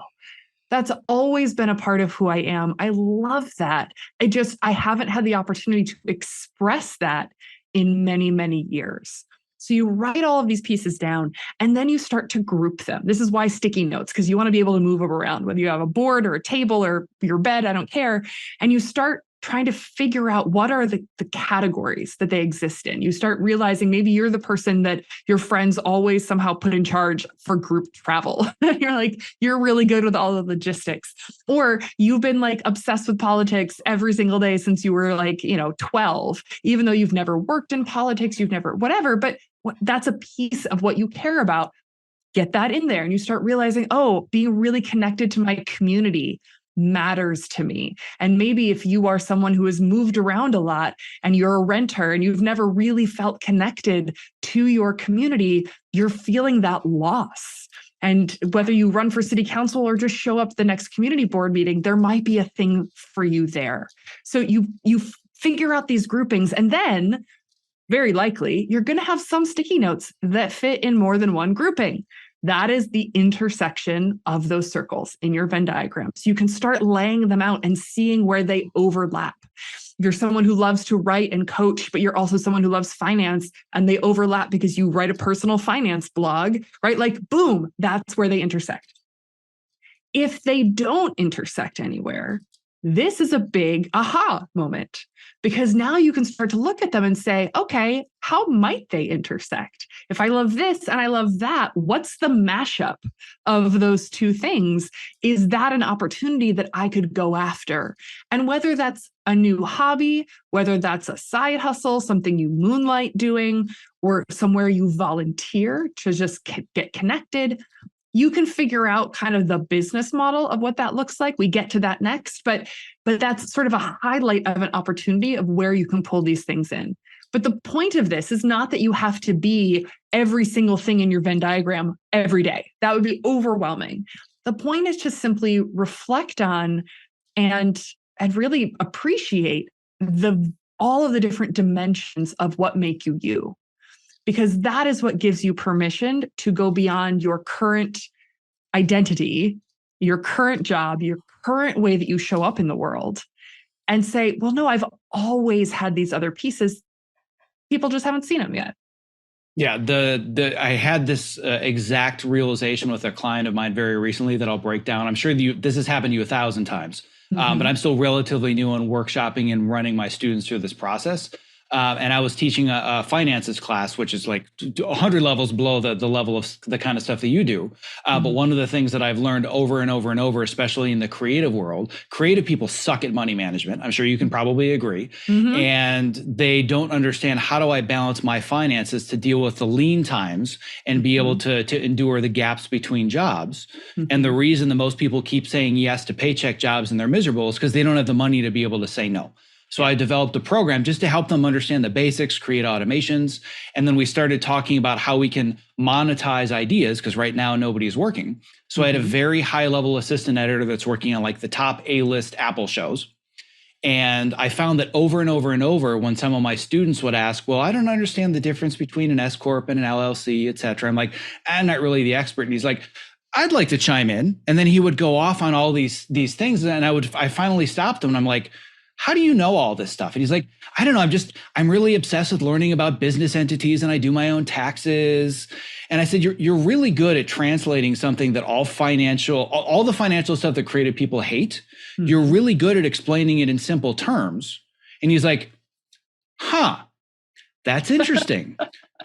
that's always been a part of who I am. I love that. I haven't had the opportunity to express that in many, many years. So you write all of these pieces down, and then you start to group them. This is why sticky notes, because you want to be able to move them around, whether you have a board or a table or your bed, I don't care. And you start trying to figure out what are the categories that they exist in. You start realizing maybe you're the person that your friends always somehow put in charge for group travel. You're like, you're really good with all the logistics. Or you've been like obsessed with politics every single day since you were like, 12, even though you've never worked in politics, you've never, whatever, but that's a piece of what you care about. Get that in there. And you start realizing, oh, being really connected to my community matters to me. And maybe if you are someone who has moved around a lot and you're a renter and you've never really felt connected to your community, you're feeling that loss. And whether you run for city council or just show up at the next community board meeting, there might be a thing for you there. So you figure out these groupings, and then very likely you're going to have some sticky notes that fit in more than one grouping. That is the intersection of those circles in your Venn diagram. So you can start laying them out and seeing where they overlap. You're someone who loves to write and coach, but you're also someone who loves finance, and they overlap because you write a personal finance blog, right? Like, boom, that's where they intersect. If they don't intersect anywhere, this is a big aha moment, because now you can start to look at them and say, okay, how might they intersect? If I love this and I love that, what's the mashup of those two things? Is that an opportunity that I could go after? And whether that's a new hobby, whether that's a side hustle, something you moonlight doing, or somewhere you volunteer to just get connected, you can figure out kind of the business model of what that looks like. We get to that next, but that's sort of a highlight of an opportunity of where you can pull these things in. But the point of this is not that you have to be every single thing in your Venn diagram every day. That would be overwhelming. The point is to simply reflect on and really appreciate all of the different dimensions of what make you you. Because that is what gives you permission to go beyond your current identity, your current job, your current way that you show up in the world, and say, well, no, I've always had these other pieces. People just haven't seen them yet. Yeah, I had this exact realization with a client of mine very recently that I'll break down. I'm sure this has happened to you 1,000 times. But I'm still relatively new on workshopping and running my students through this process. And I was teaching a finances class, which is like 100 levels below the level of the kind of stuff that you do. But one of the things that I've learned over and over and over, especially in the creative world, creative people suck at money management. I'm sure you can probably agree. And they don't understand, how do I balance my finances to deal with the lean times and be able to endure the gaps between jobs. And the reason that most people keep saying yes to paycheck jobs and they're miserable is because they don't have the money to be able to say no. So I developed a program just to help them understand the basics, create automations. And then we started talking about how we can monetize ideas, because right now nobody's working. So I had a very high level assistant editor that's working on like the top A-list Apple shows. And I found that over and over and over, when some of my students would ask, well, I don't understand the difference between an S Corp and an LLC, et cetera. I'm like, I'm not really the expert. And he's like, I'd like to chime in. And then he would go off on all these things. And I finally stopped him and I'm like, how do you know all this stuff? And he's like, I don't know. I'm really obsessed with learning about business entities and I do my own taxes. And I said, you're really good at translating something that all the financial stuff that creative people hate. You're really good at explaining it in simple terms. And he's like, huh, that's interesting.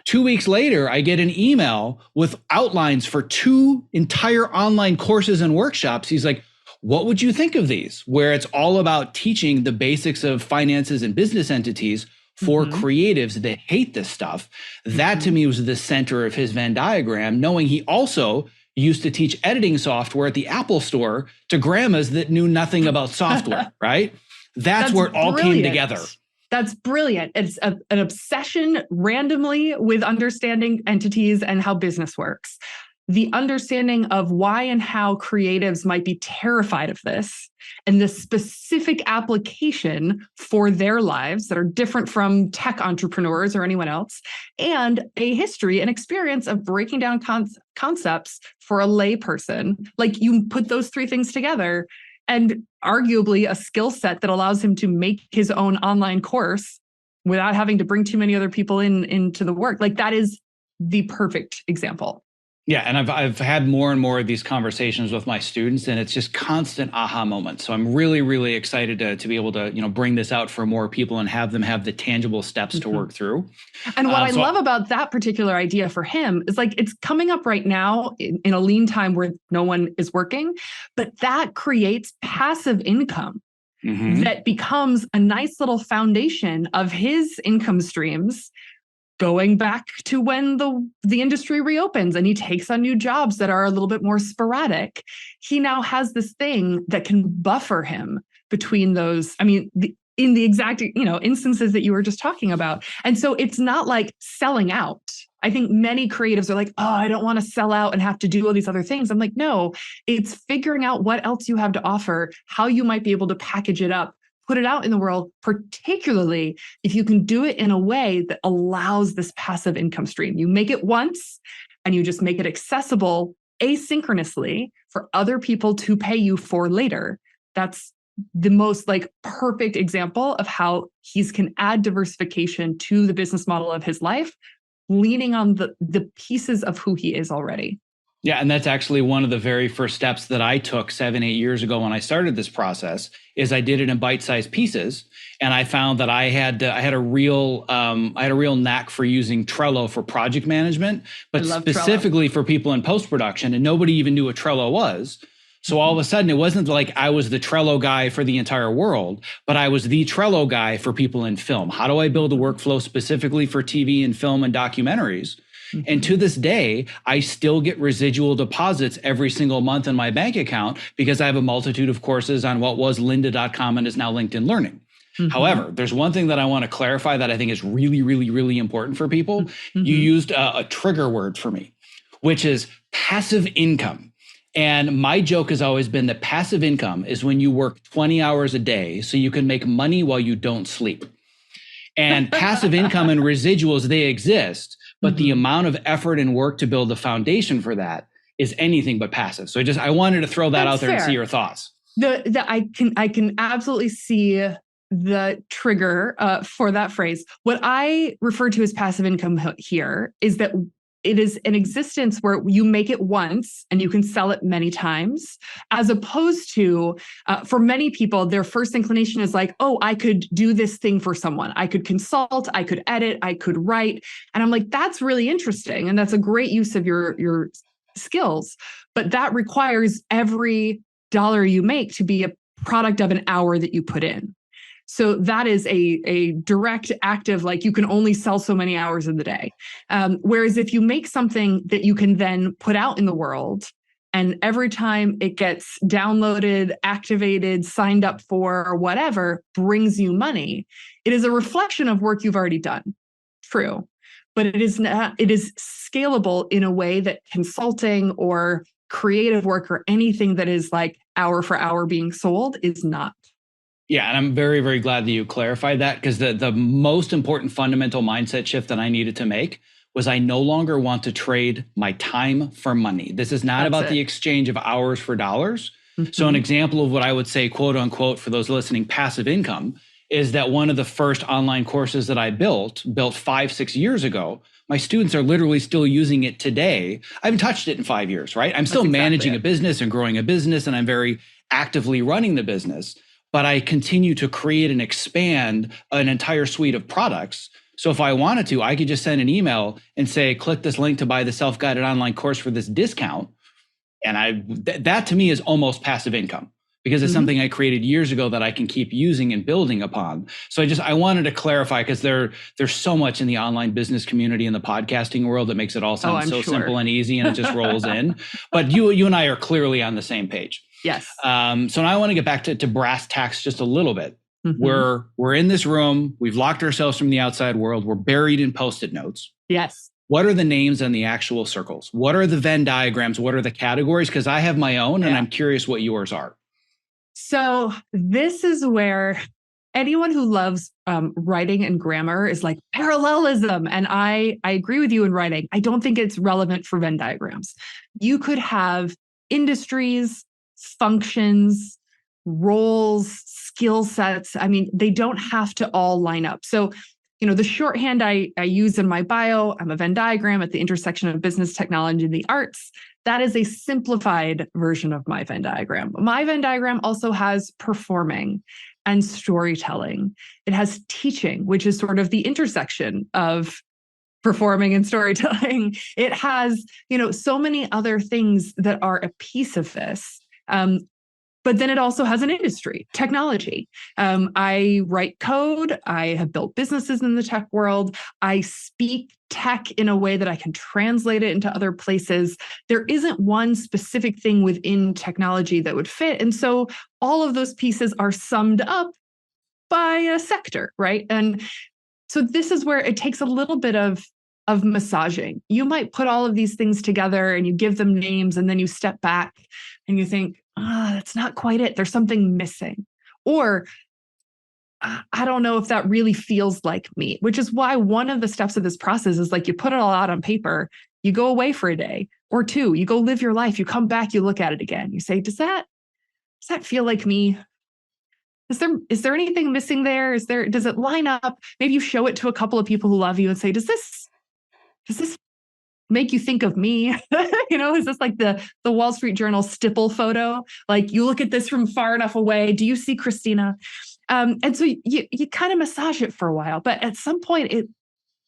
2 weeks later, I get an email with outlines for 2 entire online courses and workshops. He's like, what would you think of these? Where it's all about teaching the basics of finances and business entities for creatives that hate this stuff. That to me was the center of his Venn diagram, knowing he also used to teach editing software at the Apple store to grandmas that knew nothing about software, right? That's where it all came together. That's brilliant. It's an obsession randomly with understanding entities and how business works. The understanding of why and how creatives might be terrified of this and the specific application for their lives that are different from tech entrepreneurs or anyone else, and a history and experience of breaking down concepts for a lay person. Like, you put those 3 things together and arguably a skill set that allows him to make his own online course without having to bring too many other people into the work. Like, that is the perfect example. Yeah, and I've had more and more of these conversations with my students, and it's just constant aha moments. So I'm really, really excited to be able to, bring this out for more people and have them have the tangible steps to work through. And what I love about that particular idea for him is, like, it's coming up right now in a lean time where no one is working, but that creates passive income that becomes a nice little foundation of his income streams, going back to when the industry reopens and he takes on new jobs that are a little bit more sporadic. He now has this thing that can buffer him between those. I mean, in the exact, instances that you were just talking about. And so it's not like selling out. I think many creatives are like, oh, I don't want to sell out and have to do all these other things. I'm like, no, it's figuring out what else you have to offer, how you might be able to package it up, put it out in the world, particularly if you can do it in a way that allows this passive income stream. You make it once and you just make it accessible asynchronously for other people to pay you for later. That's the most perfect example of how he can add diversification to the business model of his life, leaning on the pieces of who he is already. Yeah, and that's actually one of the very first steps that I took 7-8 years ago when I started this process. Is I did it in bite-sized pieces, and I found that I had a real knack for using Trello for project management, but specifically for people in post-production, and nobody even knew what Trello was. So all of a sudden, it wasn't like I was the Trello guy for the entire world, but I was the Trello guy for people in film. How do I build a workflow specifically for TV and film and documentaries? And to this day, I still get residual deposits every single month in my bank account because I have a multitude of courses on what was lynda.com and is now LinkedIn Learning. However, there's one thing that I want to clarify that I think is really, really, really important for people. You used a trigger word for me, which is passive income. And my joke has always been that passive income is when you work 20 hours a day so you can make money while you don't sleep. And passive income and residuals, they exist, but the amount of effort and work to build the foundation for that is anything but passive. So I wanted to throw that out there and see your thoughts. I can absolutely see the trigger for that phrase. What I refer to as passive income here is that it is an existence where you make it once and you can sell it many times, as opposed to, for many people, their first inclination is like, oh, I could do this thing for someone. I could consult, I could edit, I could write. And I'm like, that's really interesting. And that's a great use of your skills. But that requires every dollar you make to be a product of an hour that you put in. So that is a direct active, like you can only sell so many hours in the day. Whereas if you make something that you can then put out in the world, and every time it gets downloaded, activated, signed up for, or whatever, brings you money, it is a reflection of work you've already done. True. But it is not, it is scalable in a way that consulting or creative work or anything that is like hour for hour being sold is not. Yeah, and I'm very, very glad that you clarified that, because the most important fundamental mindset shift that I needed to make was I no longer want to trade my time for money. This is not about the exchange of hours for dollars. Mm-hmm. So an example of what I would say, quote unquote, for those listening, passive income, is that one of the first online courses that I built 5-6 years ago, my students are literally still using it today. I haven't touched it in 5 years, right? I'm still managing a business and growing a business, and I'm very actively running the business. But I continue to create and expand an entire suite of products. So if I wanted to, I could just send an email and say, click this link to buy the self-guided online course for this discount. And that to me is almost passive income, because it's something I created years ago that I can keep using and building upon. So I wanted to clarify, because there's so much in the online business community and the podcasting world that makes it all sound simple and easy, and it just rolls in. But you and I are clearly on the same page. Yes. So now I want to get back to brass tacks just a little bit. We're in this room. We've locked ourselves from the outside world. We're buried in Post-it notes. Yes. What are the names on the actual circles? What are the Venn diagrams? What are the categories? Because I have my own, and I'm curious what yours are. So this is where anyone who loves writing and grammar is like parallelism. And I agree with you in writing. I don't think it's relevant for Venn diagrams. You could have industries, functions, roles, skill sets. I mean, they don't have to all line up. So, the shorthand I use in my bio, I'm a Venn diagram at the intersection of business, technology, and the arts. That is a simplified version of my Venn diagram. My Venn diagram also has performing and storytelling. It has teaching, which is sort of the intersection of performing and storytelling. It has, so many other things that are a piece of this. But then it also has an industry, technology. I write code. I have built businesses in the tech world. I speak tech in a way that I can translate it into other places. There isn't one specific thing within technology that would fit. And so all of those pieces are summed up by a sector, right? And so this is where it takes a little bit of massaging. You might put all of these things together and you give them names, and then you step back and you think, that's not quite it. There's something missing. Or I don't know if that really feels like me, which is why one of the steps of this process is like you put it all out on paper, you go away for a day or two, you go live your life, you come back, you look at it again. You say, does that feel like me? Is there anything missing there? Does it line up? Maybe you show it to a couple of people who love you and say, does this make you think of me? Is this like the Wall Street Journal stipple photo? Like you look at this from far enough away. Do you see Christina? And so you kind of massage it for a while, but at some point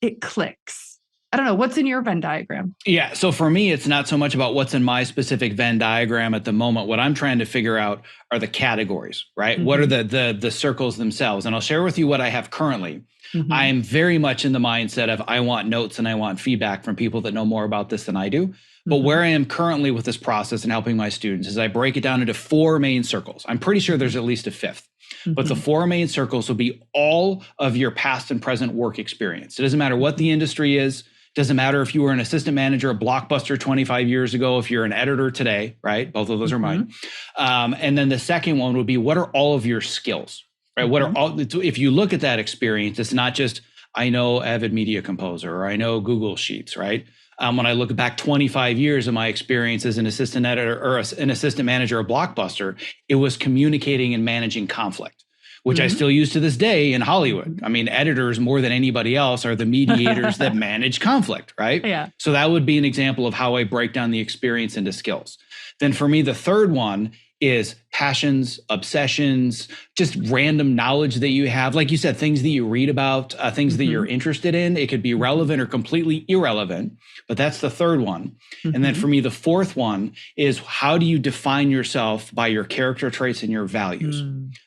it clicks. I don't know. What's in your Venn diagram? Yeah. So for me, it's not so much about what's in my specific Venn diagram at the moment. What I'm trying to figure out are the categories, right? What are the circles themselves? And I'll share with you what I have currently. I am very much in the mindset of I want notes and I want feedback from people that know more about this than I do. But where I am currently with this process and helping my students is I break it down into 4 main circles. I'm pretty sure there's at least a 5th. But the 4 main circles will be all of your past and present work experience. It doesn't matter what the industry is. Doesn't matter if you were an assistant manager at Blockbuster 25 years ago, if you're an editor today, right? Both of those are mine. And then the second one would be, what are all of your skills, right? What are all, if you look at that experience, it's not just, I know Avid Media Composer, or I know Google Sheets, right? When I look back 25 years of my experience as an assistant editor or an assistant manager at Blockbuster, it was communicating and managing conflict, which I still use to this day in Hollywood. I mean, editors more than anybody else are the mediators that manage conflict, right? Yeah. So that would be an example of how I break down the experience into skills. Then for me, the third one is passions, obsessions, just random knowledge that you have. Like you said, things that you read about, things that you're interested in. It could be relevant or completely irrelevant, but that's the third one. And then for me, the fourth one is how do you define yourself by your character traits and your values?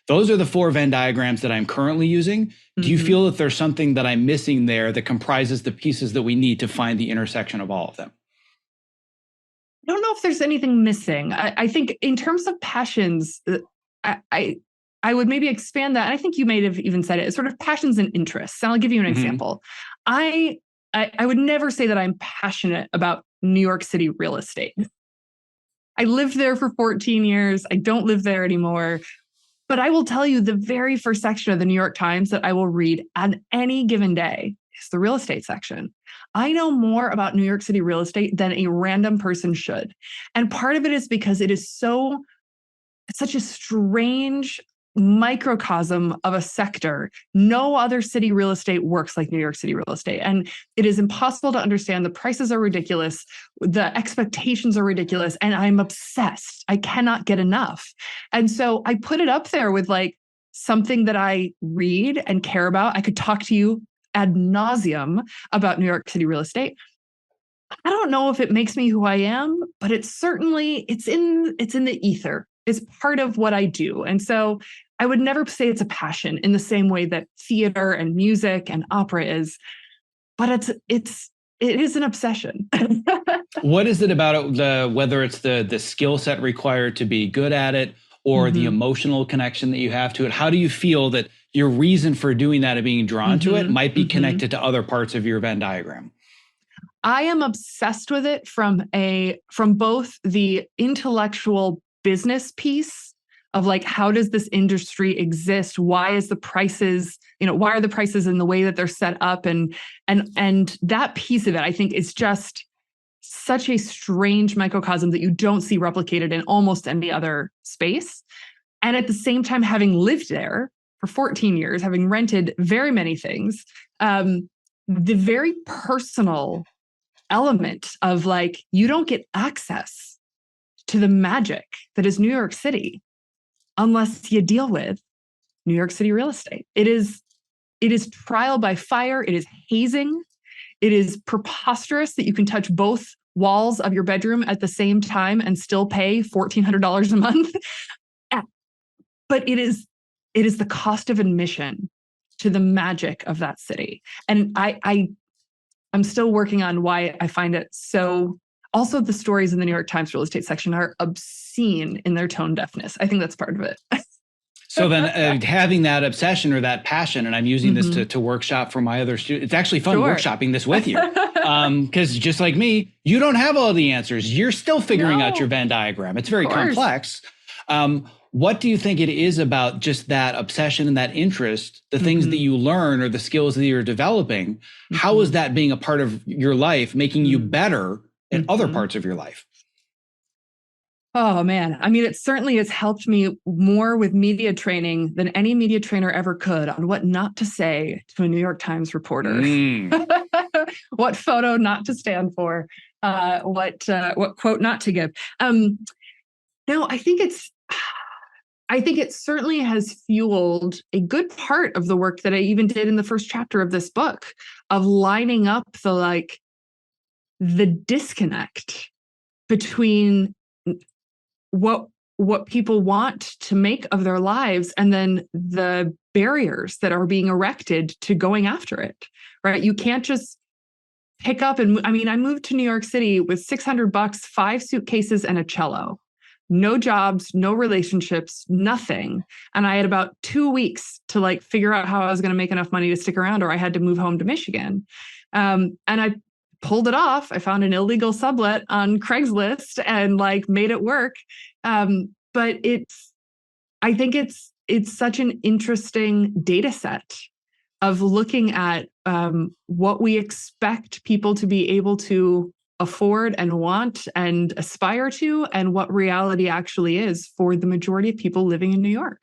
Those are the 4 Venn diagrams that I'm currently using. Do you feel that there's something that I'm missing there that comprises the pieces that we need to find the intersection of all of them? I don't know if there's anything missing. I think in terms of passions, I would maybe expand that. And I think you may have even said it. It's sort of passions and interests. And I'll give you an example. I would never say that I'm passionate about New York City real estate. I lived there for 14 years. I don't live there anymore. But I will tell you the very first section of the New York Times that I will read on any given day is the real estate section. I know more about New York City real estate than a random person should. And part of it is because it's such a strange microcosm of a sector. No other city real estate works like New York City real estate. And it is impossible to understand. The prices are ridiculous. The expectations are ridiculous. And I'm obsessed. I cannot get enough. And so I put it up there with like something that I read and care about. I could talk to you ad nauseum about New York City real estate. I don't know if it makes me who I am, but it's in the ether. It's part of what I do. And so I would never say it's a passion in the same way that theater and music and opera is, but it is an obsession. What is it about it, whether it's the skill set required to be good at it or the emotional connection that you have to it? How do you feel that your reason for doing that and being drawn to it might be connected to other parts of your Venn diagram? I am obsessed with it from both the intellectual business piece of like, how does this industry exist? Why are the prices in the way that they're set up? And that piece of it, I think, is just such a strange microcosm that you don't see replicated in almost any other space. And at the same time, having lived there for 14 years, having rented very many things, the very personal element of like, you don't get access to the magic that is New York City unless you deal with New York City real estate. It is trial by fire. It is hazing. It is preposterous that you can touch both walls of your bedroom at the same time and still pay $1,400 a month. But it is the cost of admission to the magic of that city. And I'm still working on why I find it so. Also, the stories in the New York Times real estate section are obscene in their tone deafness. I think that's part of it. So then having that obsession or that passion, and I'm using this to workshop for my other students. It's actually fun workshopping this with you. Because just like me, you don't have all the answers. You're still figuring out your Venn diagram. It's very complex. What do you think it is about just that obsession and that interest, the things that you learn or the skills that you're developing? How is that being a part of your life, making you better in other parts of your life? Oh, man. I mean, it certainly has helped me more with media training than any media trainer ever could on what not to say to a New York Times reporter, what photo not to stand for, what quote not to give. No, I think it certainly has fueled a good part of the work that I even did in the first chapter of this book of lining up the disconnect between what people want to make of their lives and then the barriers that are being erected to going after it, right? You can't just pick up I moved to New York City with $600, 5 suitcases and a cello. No jobs, no relationships, nothing. And I had about 2 weeks to figure out how I was going to make enough money to stick around, or I had to move home to Michigan. And I pulled it off. I found an illegal sublet on Craigslist and made it work. But I think it's such an interesting data set of looking at what we expect people to be able to afford and want and aspire to, and what reality actually is for the majority of people living in New York.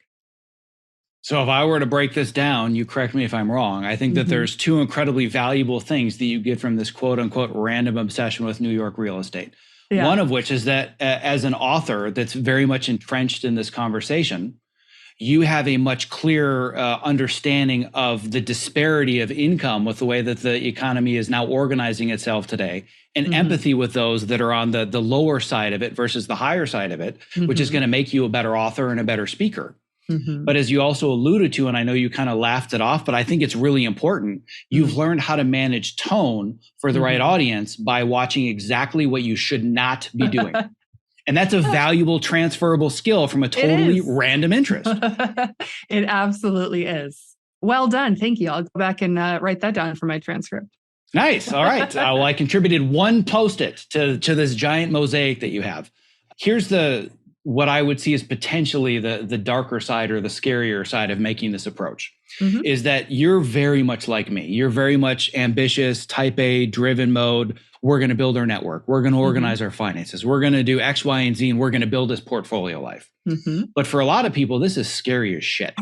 So if I were to break this down, you correct me if I'm wrong, I think that there's two incredibly valuable things that you get from this quote unquote random obsession with New York real estate. Yeah. One of which is that as an author that's very much entrenched in this conversation, you have a much clearer understanding of the disparity of income with the way that the economy is now organizing itself today, and empathy with those that are on the lower side of it versus the higher side of it, which is going to make you a better author and a better speaker. But as you also alluded to, and I know you kind of laughed it off, but I think it's really important, you've learned how to manage tone for the right audience by watching exactly what you should not be doing. And that's a valuable transferable skill from a totally random interest. It absolutely is. Well done. Thank you. I'll go back and write that down for my transcript. Nice. All right. Well, I contributed one Post-it to this giant mosaic that you have. Here's what I would see as potentially the darker side or the scarier side of making this approach, is that you're very much like me. You're very much ambitious, type A, driven mode. We're going to build our network. We're going to organize our finances. We're going to do X, Y, and Z, and we're going to build this portfolio life. But for a lot of people, this is scary as shit.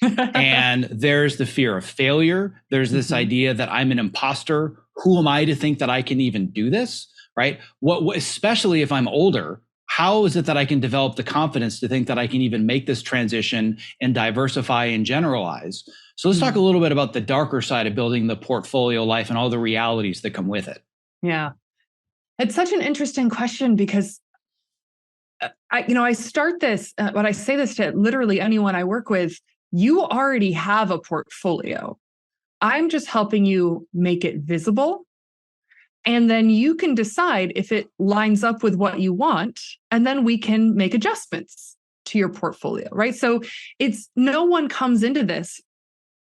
And there's the fear of failure. There's this idea that I'm an imposter. Who am I to think that I can even do this? Right? What especially if I'm older, how is it that I can develop the confidence to think that I can even make this transition and diversify and generalize? So let's talk a little bit about the darker side of building the portfolio life and all the realities that come with it. Yeah. It's such an interesting question because I start this, when I say this to literally anyone I work with, you already have a portfolio. I'm just helping you make it visible. And then you can decide if it lines up with what you want, and then we can make adjustments to your portfolio, right? So no one comes into this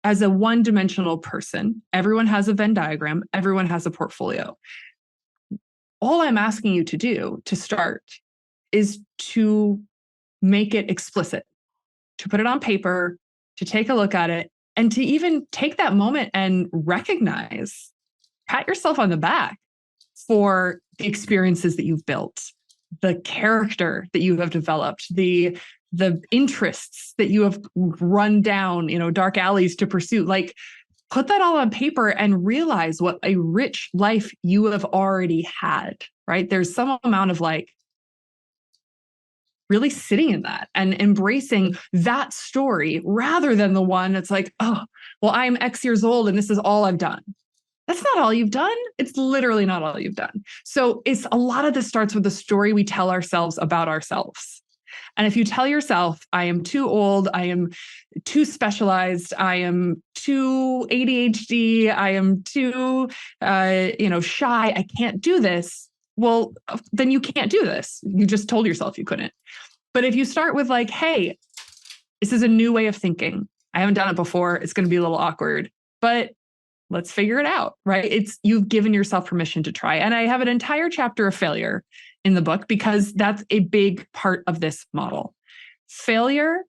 as a one-dimensional person. Everyone has a Venn diagram. Everyone has a portfolio. All I'm asking you to do to start is to make it explicit, to put it on paper, to take a look at it, and to even take that moment and recognize, pat yourself on the back for the experiences that you've built, the character that you have developed, the interests that you have run down, dark alleys to pursue. Like, put that all on paper and realize what a rich life you have already had, right? There's some amount of really sitting in that and embracing that story rather than the one that's like, oh, well, I'm X years old and this is all I've done. That's not all you've done. It's literally not all you've done. So a lot of this starts with the story we tell ourselves about ourselves. And if you tell yourself, I am too old, I am too specialized, I am too ADHD, I am too, shy, I can't do this. Well, then you can't do this. You just told yourself you couldn't. But if you start with hey, this is a new way of thinking. I haven't done it before. It's going to be a little awkward, but let's figure it out, right? You've given yourself permission to try. And I have an entire chapter of failure in the book because that's a big part of this model. Failure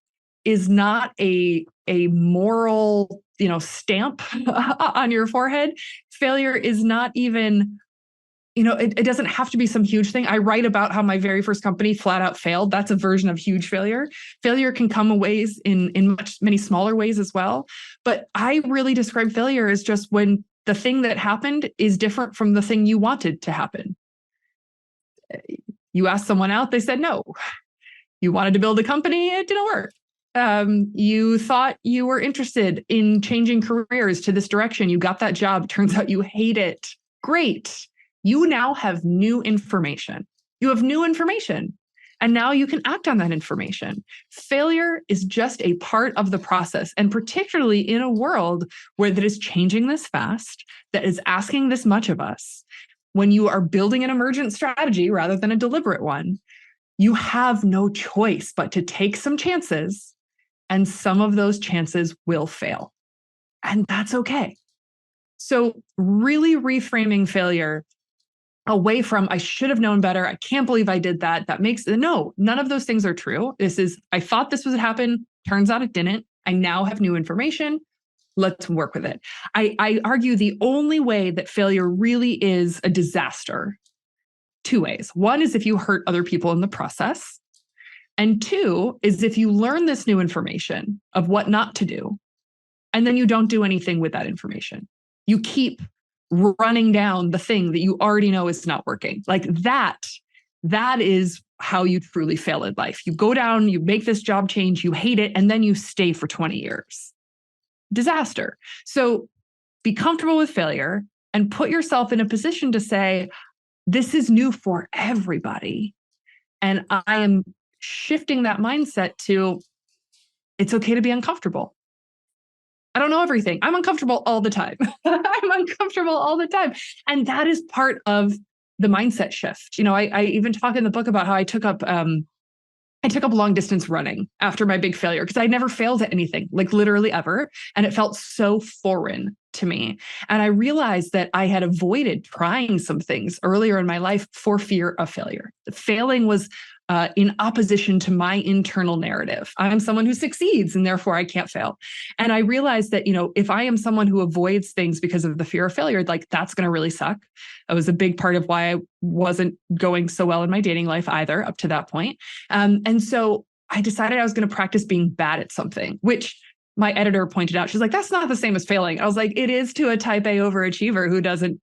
is not a moral, stamp on your forehead. Failure is not even, it doesn't have to be some huge thing. I write about how my very first company flat out failed. That's a version of huge failure. Failure can come in many smaller ways as well. But I really describe failure as just when the thing that happened is different from the thing you wanted to happen. You asked someone out, they said no. You wanted to build a company, it didn't work. You thought you were interested in changing careers to this direction. You got that job. Turns out you hate it. Great. You now have new information. You have new information. And now you can act on that information. Failure is just a part of the process. And particularly in a world that is changing this fast, that is asking this much of us, when you are building an emergent strategy rather than a deliberate one, you have no choice but to take some chances, and some of those chances will fail. And that's okay. So really reframing failure away from, I should have known better, I can't believe I did that. No, none of those things are true. I thought this would happen. Turns out it didn't. I now have new information. Let's work with it. I argue the only way that failure really is a disaster, two ways. One is if you hurt other people in the process. And two is if you learn this new information of what not to do, and then you don't do anything with that information, you keep running down the thing that you already know is not working. Like that is how you truly fail at life. You go down, you make this job change, you hate it, and then you stay for 20 years. Disaster. So be comfortable with failure and put yourself in a position to say, this is new for everybody. And I am shifting that mindset to, it's okay to be uncomfortable. I don't know everything. I'm uncomfortable all the time. I'm uncomfortable all the time. And that is part of the mindset shift. I even talk in the book about how I took up long distance running after my big failure because I never failed at anything, like literally ever. And it felt so foreign to me. And I realized that I had avoided trying some things earlier in my life for fear of failure. The failing was in opposition to my internal narrative. I'm someone who succeeds and therefore I can't fail. And I realized that, if I am someone who avoids things because of the fear of failure, like that's going to really suck. That was a big part of why I wasn't going so well in my dating life either up to that point. And so I decided I was going to practice being bad at something, which my editor pointed out. She's like, that's not the same as failing. I was like, it is to a type A overachiever who doesn't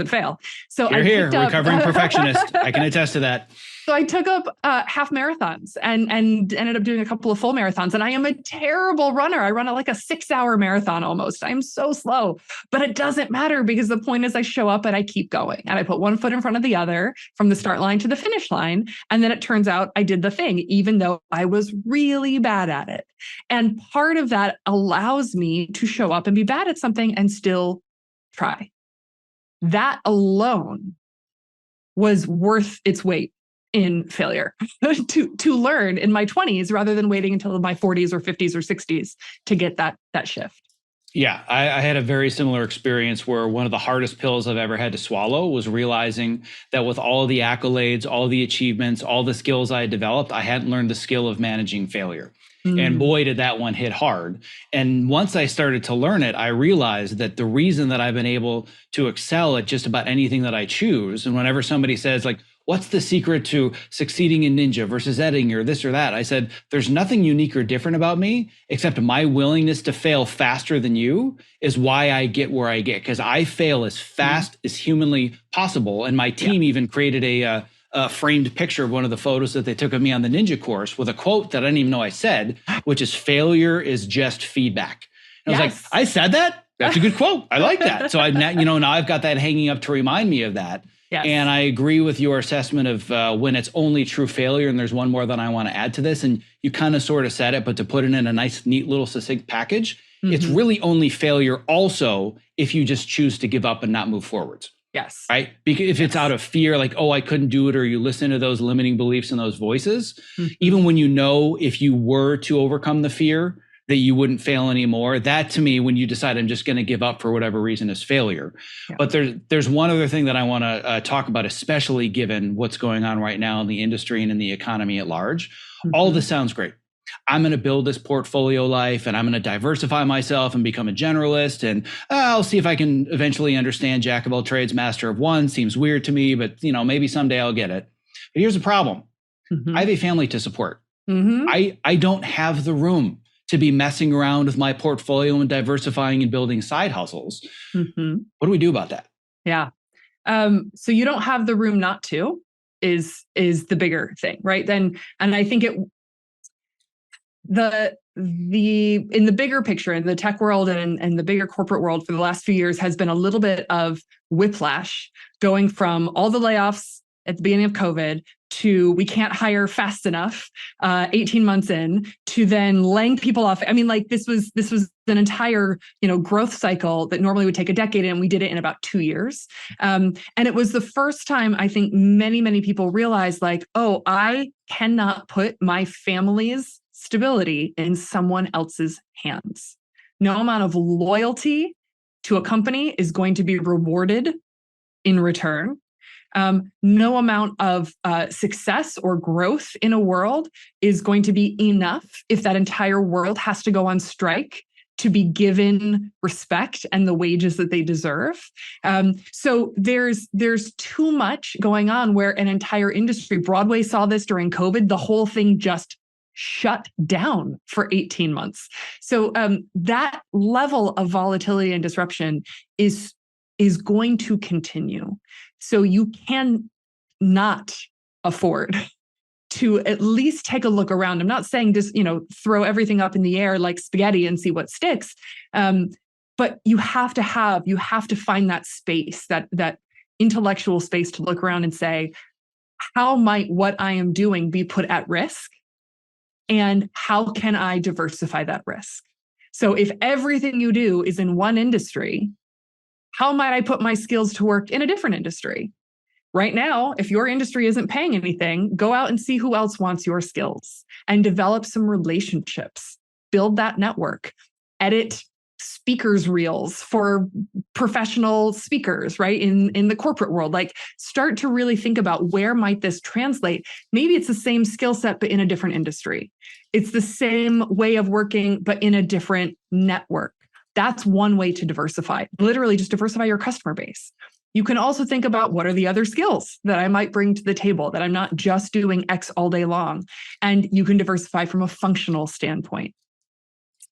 fail. So You're here, recovering perfectionist. I can attest to that. So I took up half marathons and ended up doing a couple of full marathons. And I am a terrible runner. I run like a 6-hour marathon almost. I'm so slow, but it doesn't matter because the point is I show up and I keep going and I put one foot in front of the other from the start line to the finish line. And then it turns out I did the thing, even though I was really bad at it. And part of that allows me to show up and be bad at something and still try. That alone was worth its weight in failure to learn in my 20s rather than waiting until my 40s or 50s or 60s to get that shift. Yeah, I had a very similar experience where one of the hardest pills I've ever had to swallow was realizing that with all the accolades, all the achievements, all the skills I had developed, I hadn't learned the skill of managing failure. And boy, did that one hit hard. And once I started to learn it, I realized that the reason that I've been able to excel at just about anything that I choose, and whenever somebody says like, what's the secret to succeeding in Ninja versus editing or this or that? I said, there's nothing unique or different about me, except my willingness to fail faster than you is why I get where I get, because I fail as fast as humanly possible. And my team even created a framed picture of one of the photos that they took of me on the Ninja course with a quote that I didn't even know I said, which is failure is just feedback. And I was like, I said that? That's a good quote. I like that. So now I've got that hanging up to remind me of that. Yes. And I agree with your assessment of when it's only true failure. And there's one more that I want to add to this. And you kind of sort of said it, but to put it in a nice, neat little succinct package, it's really only failure also if you just choose to give up and not move forwards. Yes. Right. Because if it's out of fear, like, oh, I couldn't do it, or you listen to those limiting beliefs and those voices, even when you know if you were to overcome the fear that you wouldn't fail anymore, that to me, when you decide I'm just going to give up for whatever reason, is failure. Yeah. But there's one other thing that I want to talk about, especially given what's going on right now in the industry and in the economy at large. All this sounds great. I'm going to build this portfolio life and I'm going to diversify myself and become a generalist. And I'll see if I can eventually understand jack of all trades, master of one. Seems weird to me, but maybe someday I'll get it. But here's the problem. I have a family to support. I don't have the room to be messing around with my portfolio and diversifying and building side hustles. What do we do about that? Yeah. So you don't have the room not to is the bigger thing, right? And I think in the bigger picture, in the tech world and the bigger corporate world for the last few years has been a little bit of whiplash, going from all the layoffs at the beginning of COVID to we can't hire fast enough 18 months in, to then laying people off. I mean, like this was an entire, growth cycle that normally would take a decade, and we did it in about 2 years. And it was the first time I think many, many people realized like, oh, I cannot put my family's stability in someone else's hands. No amount of loyalty to a company is going to be rewarded in return. No amount of success or growth in a world is going to be enough if that entire world has to go on strike to be given respect and the wages that they deserve. So there's too much going on where an entire industry, Broadway saw this during COVID, the whole thing just shut down for 18 months. So that level of volatility and disruption is going to continue. So you can not afford to at least take a look around. I'm not saying just, throw everything up in the air like spaghetti and see what sticks. But you have to find that space, that intellectual space to look around and say, how might what I am doing be put at risk? And how can I diversify that risk? So if everything you do is in one industry, how might I put my skills to work in a different industry? Right now, if your industry isn't paying anything, go out and see who else wants your skills and develop some relationships, build that network, edit speakers reels for professional speakers, right? In the corporate world, like start to really think about where might this translate. Maybe it's the same skill set, but in a different industry. It's the same way of working, but in a different network. That's one way to diversify. Literally just diversify your customer base. You can also think about what are the other skills that I might bring to the table, that I'm not just doing X all day long. And you can diversify from a functional standpoint.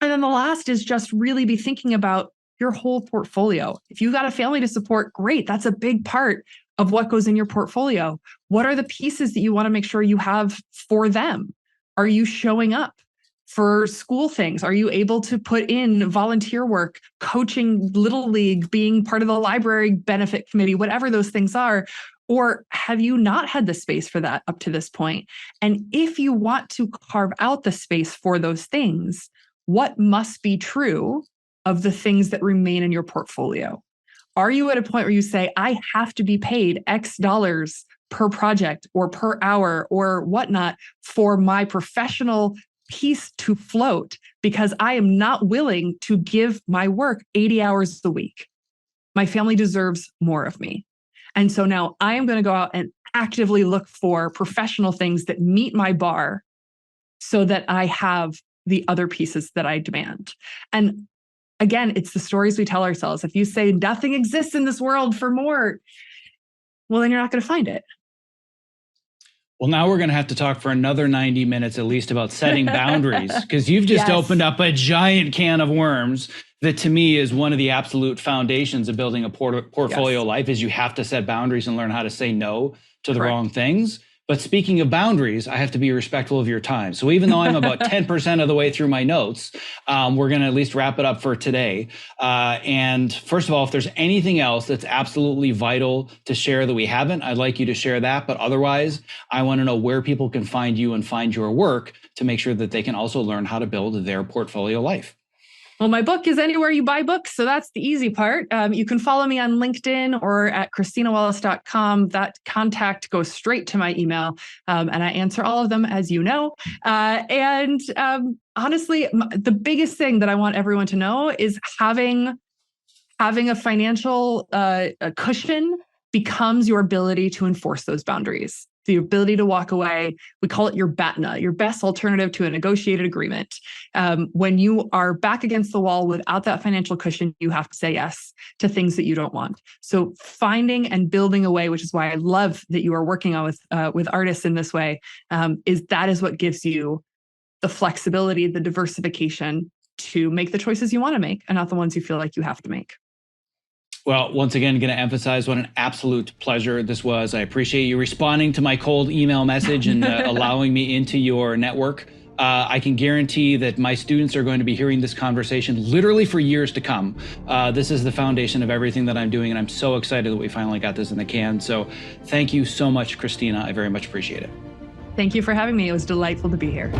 And then the last is just really be thinking about your whole portfolio. If you've got a family to support, great. That's a big part of what goes in your portfolio. What are the pieces that you want to make sure you have for them? Are you showing up for school things? Are you able to put in volunteer work, coaching Little League, being part of the library benefit committee, whatever those things are? Or have you not had the space for that up to this point? And if you want to carve out the space for those things, what must be true of the things that remain in your portfolio? Are you at a point where you say, I have to be paid X dollars per project or per hour or whatnot for my professional piece to float, because I am not willing to give my work 80 hours a week? My family deserves more of me. And so now I am going to go out and actively look for professional things that meet my bar so that I have the other pieces that I demand. And again, it's the stories we tell ourselves. If you say nothing exists in this world for more, well, then you're not going to find it. Well, now we're going to have to talk for another 90 minutes at least about setting boundaries, because you've just opened up a giant can of worms that to me is one of the absolute foundations of building a portfolio life, is you have to set boundaries and learn how to say no to the wrong things. But speaking of boundaries, I have to be respectful of your time. So even though I'm about 10% of the way through my notes, we're going to at least wrap it up for today. And first of all, if there's anything else that's absolutely vital to share that we haven't, I'd like you to share that. But otherwise, I want to know where people can find you and find your work to make sure that they can also learn how to build their portfolio life. Well, my book is anywhere you buy books, so that's the easy part. You can follow me on LinkedIn or at ChristinaWallace.com. That contact goes straight to my email, and I answer all of them, as you know. And honestly, the biggest thing that I want everyone to know is having a financial cushion becomes your ability to enforce those boundaries. The ability to walk away. We call it your BATNA, your best alternative to a negotiated agreement. When you are back against the wall without that financial cushion, you have to say yes to things that you don't want. So finding and building a way, which is why I love that you are working on with artists in this way, is what gives you the flexibility, the diversification to make the choices you want to make and not the ones you feel like you have to make. Well, once again, going to emphasize what an absolute pleasure this was. I appreciate you responding to my cold email message and allowing me into your network. I can guarantee that my students are going to be hearing this conversation literally for years to come. This is the foundation of everything that I'm doing, and I'm so excited that we finally got this in the can. So thank you so much, Christina. I very much appreciate it. Thank you for having me. It was delightful to be here.